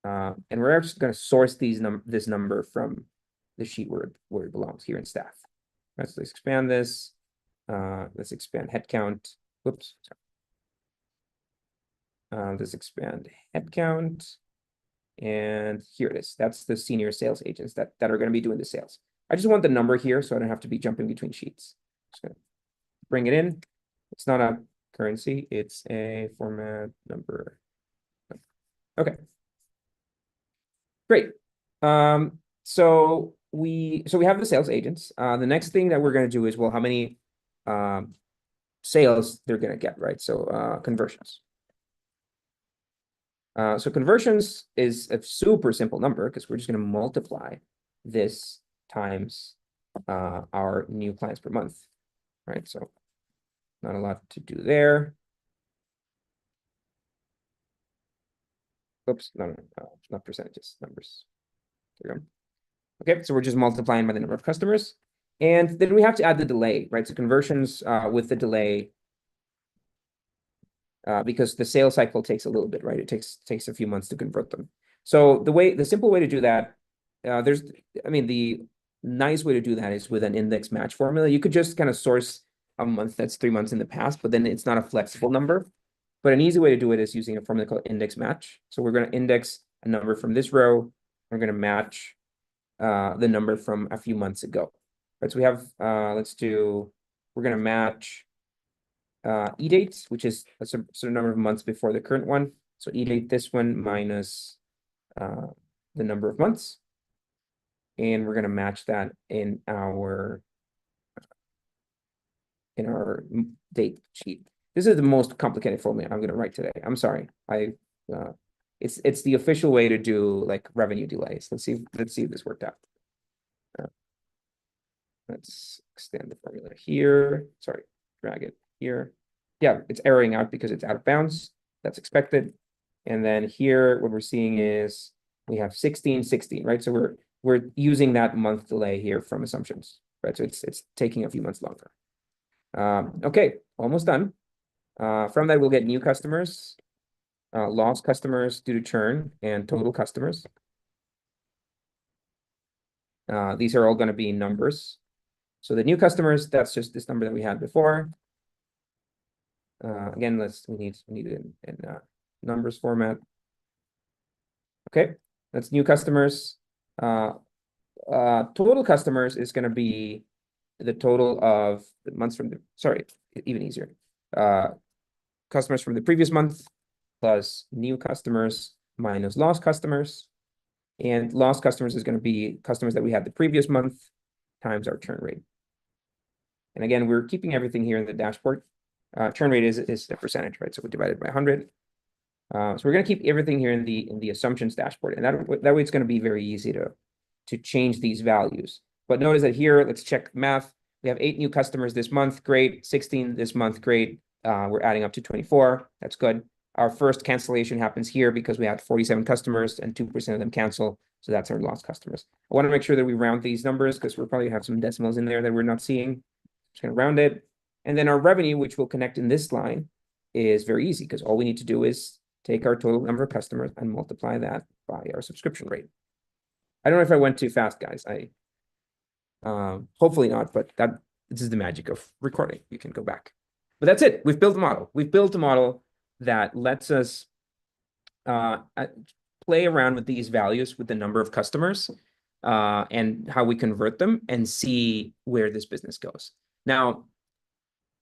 and we're just going to source this number from the sheet where it belongs here in staff. Right, so let's expand this. Let's expand headcount. Whoops. Let's expand headcount. And here it is. That's the senior sales agents that are going to be doing the sales. I just want the number here so I don't have to be jumping between sheets. Just going to bring it in. It's not a currency. It's a format number. Okay. Great. So we have the sales agents. The next thing that we're going to do is, well, how many sales they're going to get, right? So conversions. So conversions is a super simple number because we're just going to multiply this times our new clients per month, right? So not a lot to do there. Oops, no, not percentages, numbers. There we go. Okay, so we're just multiplying by the number of customers. And then we have to add the delay, right? So conversions with the delay, because the sales cycle takes a little bit, right? It takes a few months to convert them. So the simple way to do that, the nice way to do that is with an index match formula. You could just kind of source a month that's 3 months in the past, but then it's not a flexible number. But an easy way to do it is using a formula called index match. So we're going to index a number from this row. We're going to match the number from a few months ago. Right, so we have, we're going to match e-date, which is a certain number of months before the current one. So e-date, this one minus the number of months. And we're going to match that in our date sheet. This is the most complicated formula I'm going to write today. I'm sorry. It's the official way to do like revenue delays. Let's see if this worked out. Let's extend the formula here. Sorry, drag it here. Yeah, it's erroring out because it's out of bounds. That's expected. And then here, what we're seeing is we have 16, 16, right? So we're using that month delay here from assumptions, right? So it's taking a few months longer. Okay, almost done. From that, we'll get new customers, lost customers due to churn, and total customers. These are all going to be numbers. So the new customers, that's just this number that we had before. Again, we need it in numbers format. Okay, that's new customers. Total customers is going to be the total of the months from the, sorry, even easier. Customers from the previous month plus new customers minus lost customers. And lost customers is going to be customers that we had the previous month times our churn rate. And again, we're keeping everything here in the dashboard. Churn rate is the percentage, right? So we divide it by 100. So we're going to keep everything here in the assumptions dashboard. And that way it's going to be very easy to change these values. But notice that here, let's check math. We have 8 new customers this month. Great. 16 this month. Great. We're adding up to 24. That's good. Our first cancellation happens here because we had 47 customers and 2% of them cancel. So that's our lost customers. I want to make sure that we round these numbers because we'll probably have some decimals in there that we're not seeing. Just going to round it. And then our revenue, which will connect in this line, is very easy because all we need to do is take our total number of customers and multiply that by our subscription rate. I don't know if I went too fast, guys. Hopefully not, but this is the magic of recording. You can go back. But that's it. We've built a model. We've built a model that lets us play around with these values with the number of customers and how we convert them and see where this business goes. Now,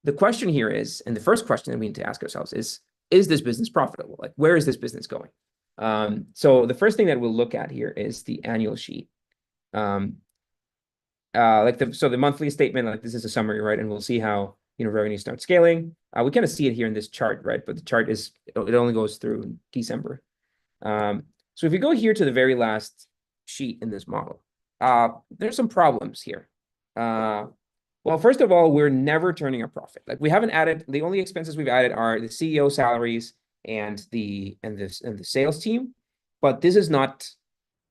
the question here is, and the first question that we need to ask ourselves is this business profitable? Like, where is this business going? So the first thing that we'll look at here is the annual sheet. So the monthly statement, like this is a summary, right? And we'll see how revenue starts scaling. We kind of see it here in this chart, right? But the chart it only goes through December. So if we go here to the very last sheet in this model, there's some problems here. Well, first of all, we're never turning a profit. Like we haven't added, the only expenses we've added are the CEO salaries and the sales team, but this is not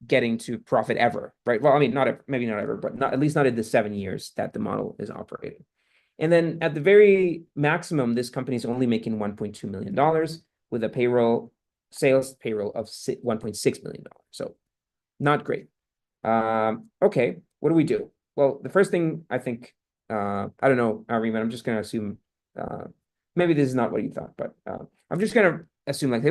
getting to profit ever, right? Well, I mean, maybe not ever, but at least not in the 7 years that the model is operating. And then at the very maximum, this company is only making $1.2 million with a sales payroll of $1.6 million. So not great. Okay, what do we do? Well, the first thing I think, I don't know, Riemann, I'm just going to assume, maybe this is not what you thought, but I'm just going to assume like, hey,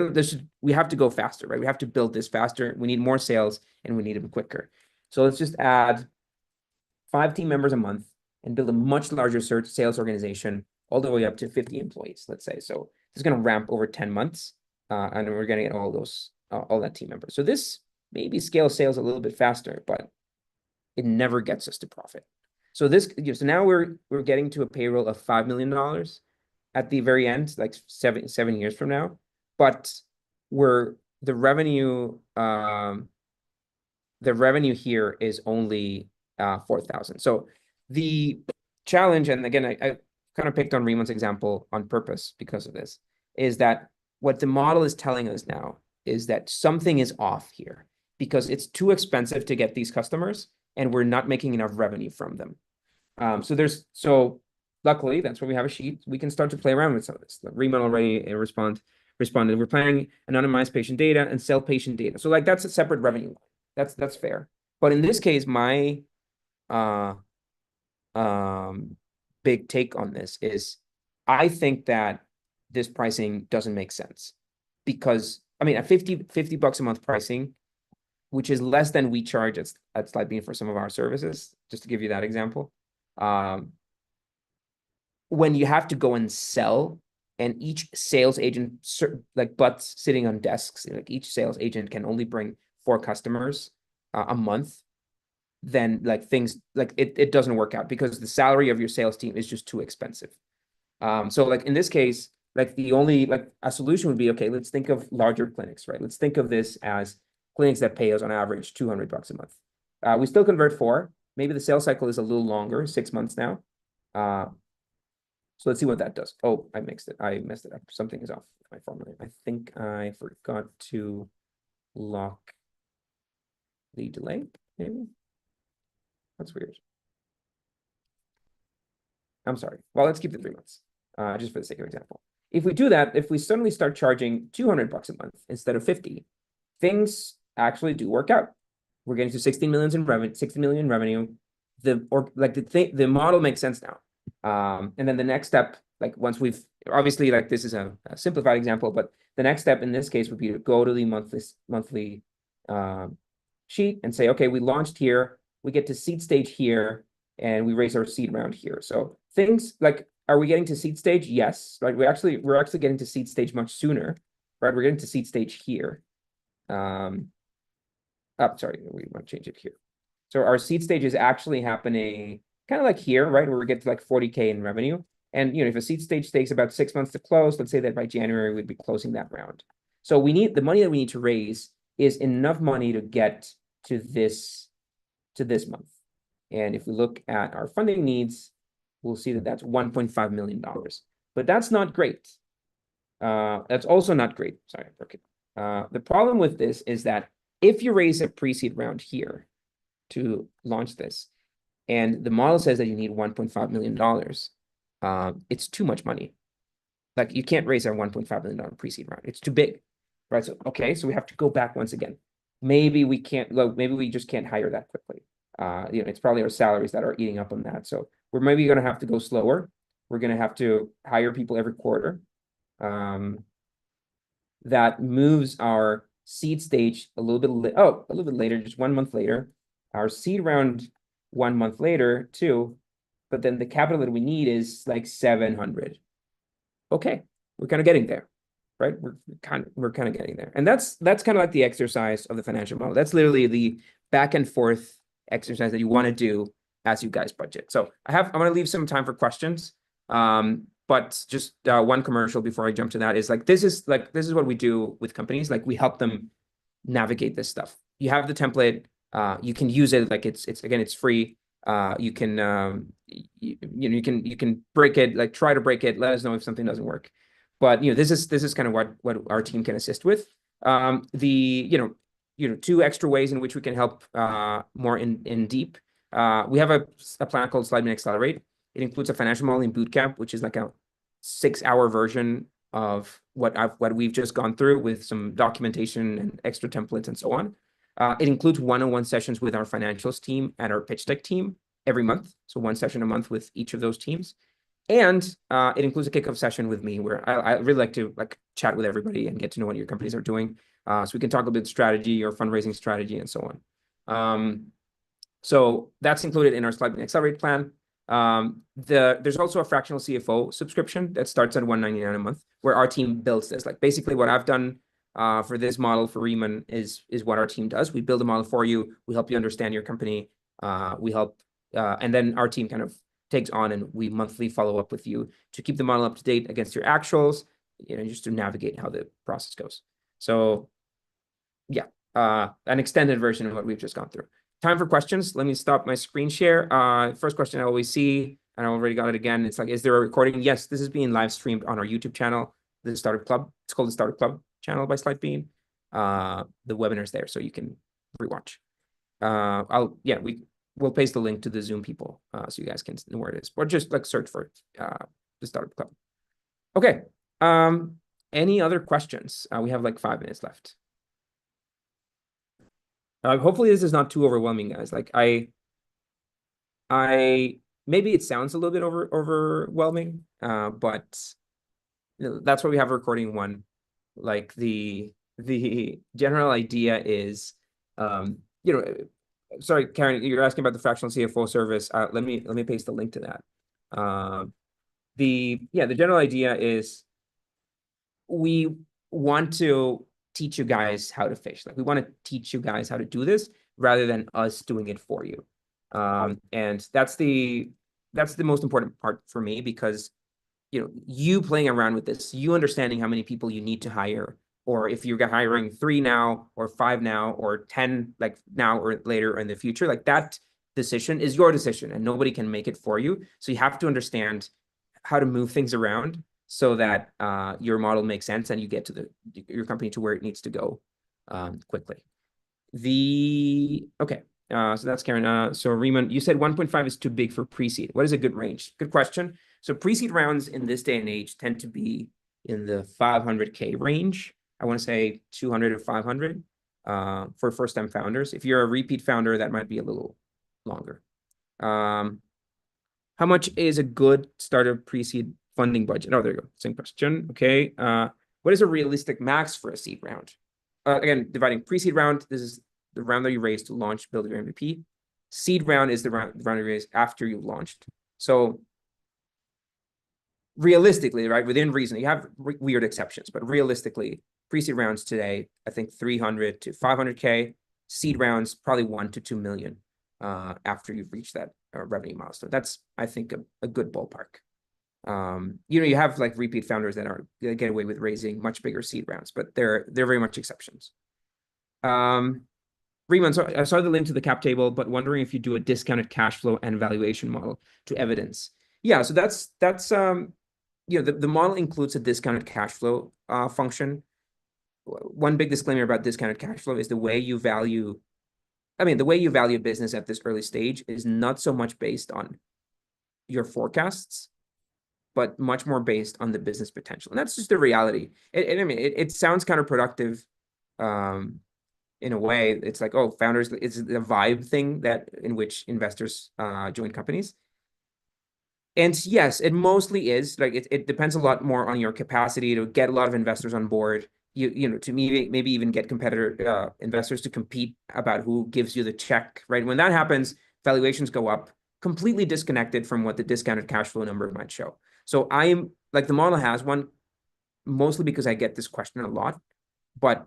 we have to go faster, right? We have to build this faster. We need more sales and we need them quicker. So let's just add 5 team members a month and build a much larger sales organization all the way up to 50 employees, let's say. So this is going to ramp over 10 months, and we're going to get all that team members. So this maybe scales sales a little bit faster, but it never gets us to profit. So so now we're getting to a payroll of $5 million at the very end, like 7 years from now. But the revenue here is only 4,000. So the challenge, and again, I kind of picked on Riemann's example on purpose because of this, is that what the model is telling us now is that something is off here because it's too expensive to get these customers and we're not making enough revenue from them. So luckily, that's why we have a sheet. We can start to play around with some of this. Riemann already responded. We're planning anonymized patient data and sell patient data. So like that's a separate revenue. That's fair. But in this case, my big take on this is I think that this pricing doesn't make sense because I mean at $50 a month pricing, which is less than we charge at Slidebean for some of our services, just to give you that example. When you have to go and sell and each sales agent, like butts sitting on desks, like each sales agent can only bring 4 customers a month, then like things like it doesn't work out because the salary of your sales team is just too expensive. So like in this case, like the only like a solution would be, okay, let's think of larger clinics, right? Let's think of this as clinics that pay us on average $200 a month. We still convert 4. Maybe the sales cycle is a little longer, 6 months now. So let's see what that does. Oh, I messed it up. Something is off with my formula. I think I forgot to lock the delay, maybe. That's weird. I'm sorry. Well, let's keep the 3 months, just for the sake of example. If we do that, if we suddenly start charging $200 a month instead of 50, things actually do work out. We're getting to 16 million in revenue. The model makes sense now. And then the next step, like once we've obviously like this is a simplified example, but the next step in this case would be to go to the monthly sheet and say, okay, we launched here, we get to seed stage here, and we raise our seed round here. So things like, are we getting to seed stage? Yes. Like we're actually getting to seed stage much sooner, right? We're getting to seed stage here. Sorry, we want to change it here. So our seed stage is actually happening kind of like here, right? Where we get to like 40K in revenue. And if a seed stage takes about 6 months to close, let's say that by January, we'd be closing that round. So the money that we need to raise is enough money to get to this month. And if we look at our funding needs, we'll see that that's $1.5 million. But that's not great. That's also not great. Sorry, I broke it. The problem with this is that if you raise a pre-seed round here to launch this, and the model says that you need $1.5 million, it's too much money. Like you can't raise a $1.5 million pre-seed round. It's too big, right? So, okay, so we have to go back once again. Maybe we just can't hire that quickly. It's probably our salaries that are eating up on that. So we're maybe going to have to go slower. We're going to have to hire people every quarter. That moves our seed stage a little bit later, just 1 month later. Our seed round 1 month later too, but then the capital that we need is like 700. Okay, we're kind of getting there, right? We're kind of getting there, and that's kind of like the exercise of the financial model. That's literally the back and forth exercise that you want to do as you guys budget. So I'm going to leave some time for questions. But just one commercial before I jump to that is this is what we do with companies. Like we help them navigate this stuff. You have the template. You can use it. Like it's free. You can you can break it. Like try to break it. Let us know if something doesn't work. But this is kind of what our team can assist with. Two extra ways in which we can help more in deep. We have a plan called Slidebean Accelerate. It includes a financial modeling bootcamp, which is like a 6-hour version of what we've just gone through with some documentation and extra templates and so on. It includes one-on-one sessions with our financials team and our pitch deck team every month. So 1 session a month with each of those teams. And it includes a kickoff session with me where I really like to chat with everybody and get to know what your companies are doing. So we can talk a bit strategy or fundraising strategy and so on. So that's included in our Slidebean Accelerate plan. There's also a fractional CFO subscription that starts at $199 a month, where our team builds this. Like basically what I've done for this model for Riemann is what our team does. We build a model for you. We help you understand your company. We help, and then our team kind of takes on, and we monthly follow up with you to keep the model up to date against your actuals, just to navigate how the process goes. So yeah, an extended version of what we've just gone through. Time for questions. Let me stop my screen share. First question I always see, and I already got it again. It's like, is there a recording? Yes, this is being live streamed on our YouTube channel, the Startup Club. It's called the Startup Club channel by Slidebean. The webinar's there, so you can rewatch. We'll paste the link to the Zoom people, so you guys can know where it is, or just search for the Startup Club. Okay. Any other questions? We have 5 minutes left. Hopefully this is not too overwhelming, guys. Maybe it sounds a little bit overwhelming, but that's why we have recording 1. The general idea is, sorry, Karen, you're asking about the fractional CFO service. Let me paste the link to that. The general idea is we want to teach you guys how to fish. We want to teach you guys how to do this rather than us doing it for you. And that's the most important part for me, because you playing around with this, you understanding how many people you need to hire, or if you're hiring 3 now or 5 now or 10 now or later or in the future, that decision is your decision and nobody can make it for you. So you have to understand how to move things around so that your model makes sense and you get to your company to where it needs to go quickly. So that's Karen. So Riemann, you said 1.5 is too big for pre-seed. What is a good range? Good question. So pre-seed rounds in this day and age tend to be in the 500K range. I want to say 200 to 500 for first-time founders. If you're a repeat founder, that might be a little longer. How much is a good startup pre-seed funding budget? Oh, there you go. Same question. Okay. What is a realistic max for a seed round? Again, dividing pre-seed round, this is the round that you raise to launch, build your MVP. Seed round is the round you raise after you've launched. So realistically, right, within reason, you have weird exceptions, but realistically, pre-seed rounds today, I think 300 to 500K. Seed rounds, probably 1 to 2 million after you've reached that revenue milestone. That's, I think, a good ballpark. You have repeat founders that get away with raising much bigger seed rounds, but they're very much exceptions. Riemann, so I saw the link to the cap table, but wondering if you do a discounted cash flow and valuation model to evidence. Yeah, so that's the model includes a discounted cash flow function. One big disclaimer about discounted cash flow is the way you value a business at this early stage is not so much based on your forecasts, but much more based on the business potential. And that's just the reality. It sounds counterproductive in a way. It's founders, it's the vibe thing in which investors join companies. And yes, it mostly is. It depends a lot more on your capacity to get a lot of investors on board, to maybe even get competitor investors to compete about who gives you the check, right? When that happens, valuations go up, completely disconnected from what the discounted cash flow number might show. So I'm the model has one, mostly because I get this question a lot, but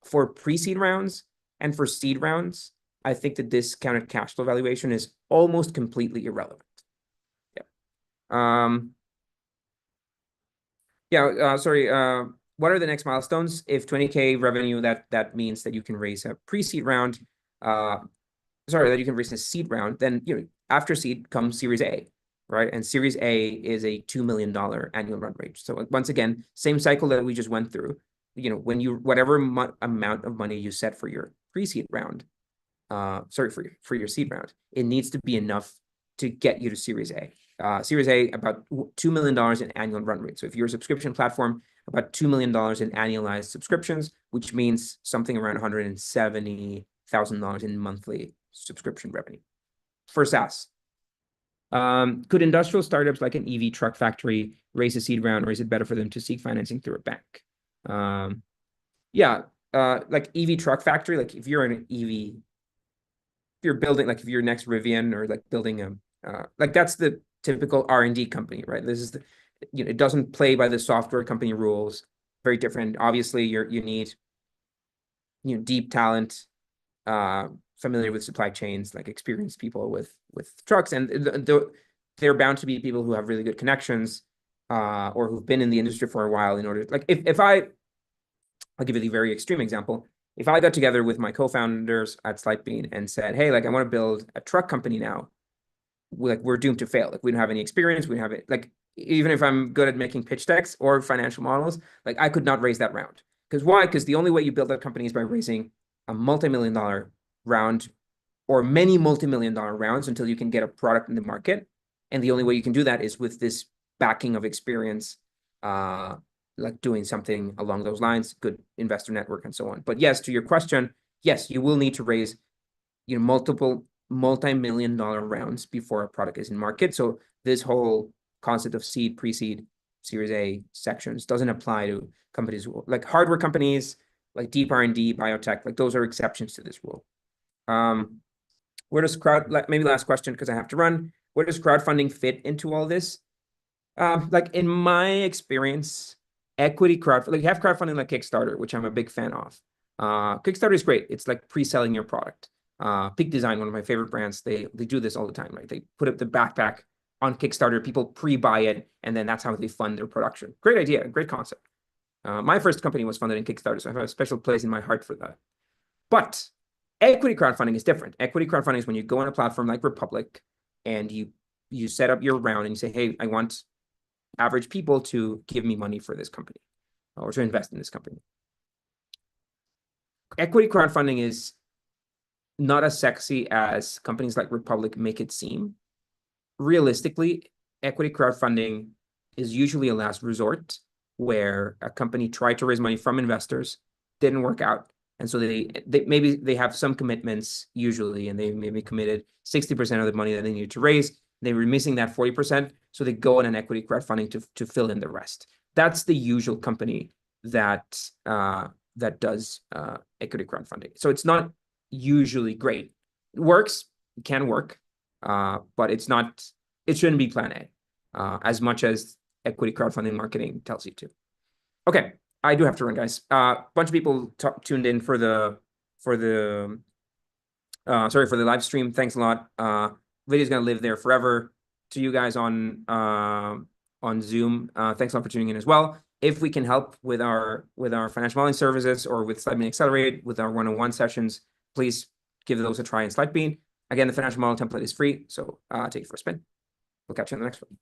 for pre-seed rounds and for seed rounds, I think the discounted cash flow valuation is almost completely irrelevant. Sorry. What are the next milestones? If 20K revenue, that means that you can raise a pre-seed round. That you can raise a seed round. Then after seed comes Series A, right? And Series A is a $2 million annual run rate. So once again, same cycle that we just went through. When whatever amount of money you set for your pre-seed round, for your seed round, it needs to be enough to get you to Series A. Series A, about $2 million in annual run rate. So if you're a subscription platform, about $2 million in annualized subscriptions, which means something around $170,000 in monthly subscription revenue for SaaS. Could industrial startups like an EV truck factory raise a seed round, or is it better for them to seek financing through a bank? Like EV truck factory, like if you're an EV, if you're building, like if you're next Rivian, or like building a, like that's the typical R&D company, right? This is the, it doesn't play by the software company rules. Very different. Obviously, you need, deep talent, familiar with supply chains, like experienced people with trucks, and they're bound to be people who have really good connections, or who've been in the industry for a while. In order, like I'll give you the very extreme example. If I got together with my co-founders at Slidebean and said, hey, like I want to build a truck company now, we're doomed to fail. Like we don't have any experience. We don't have it. Like even if I'm good at making pitch decks or financial models, like I could not raise that round. Because why? Because the only way you build that company is by raising a multi-million-dollar round or many multi-million-dollar rounds until you can get a product in the market. And the only way you can do that is with this backing of experience, like doing something along those lines, good investor network and so on. But yes, to your question, yes, you will need to raise, multiple multi-million-dollar rounds before a product is in market. So this whole concept of seed, pre-seed, Series A sections doesn't apply to companies like hardware companies, like deep R&D, biotech, like those are exceptions to this rule. Where does maybe last question, because I have to run. Where does crowdfunding fit into all this? Like in my experience, equity crowdfunding, like you have crowdfunding like Kickstarter, which I'm a big fan of. Kickstarter is great. It's like pre-selling your product. Peak Design, one of my favorite brands, they do this all the time, right? They put up the backpack on Kickstarter, people pre-buy it, and then that's how they fund their production. Great idea, great concept. My first company was funded in Kickstarter, so I have a special place in my heart for that. But equity crowdfunding is different. Equity crowdfunding is when you go on a platform like Republic and you set up your round and you say, hey, I want average people to give me money for this company or to invest in this company. Equity crowdfunding is not as sexy as companies like Republic make it seem. Realistically, equity crowdfunding is usually a last resort where a company tried to raise money from investors, didn't work out. And so they have some commitments usually, and they maybe committed 60% of the money that they needed to raise. They were missing that 40%. So they go on an equity crowdfunding to fill in the rest. That's the usual company that does equity crowdfunding. So it's not usually great. It works, it can work, but it shouldn't be plan A, as much as equity crowdfunding marketing tells you to. Okay, I do have to run, guys. Bunch of people tuned in for the live stream. Thanks a lot. Video's gonna live there forever. To you guys on Zoom, thanks a lot for tuning in as well. If we can help with our financial modeling services or with Slidebean Accelerate with our one-on-one sessions, please give those a try in Slidebean. Again, the financial model template is free, so take it for a spin. We'll catch you on the next one.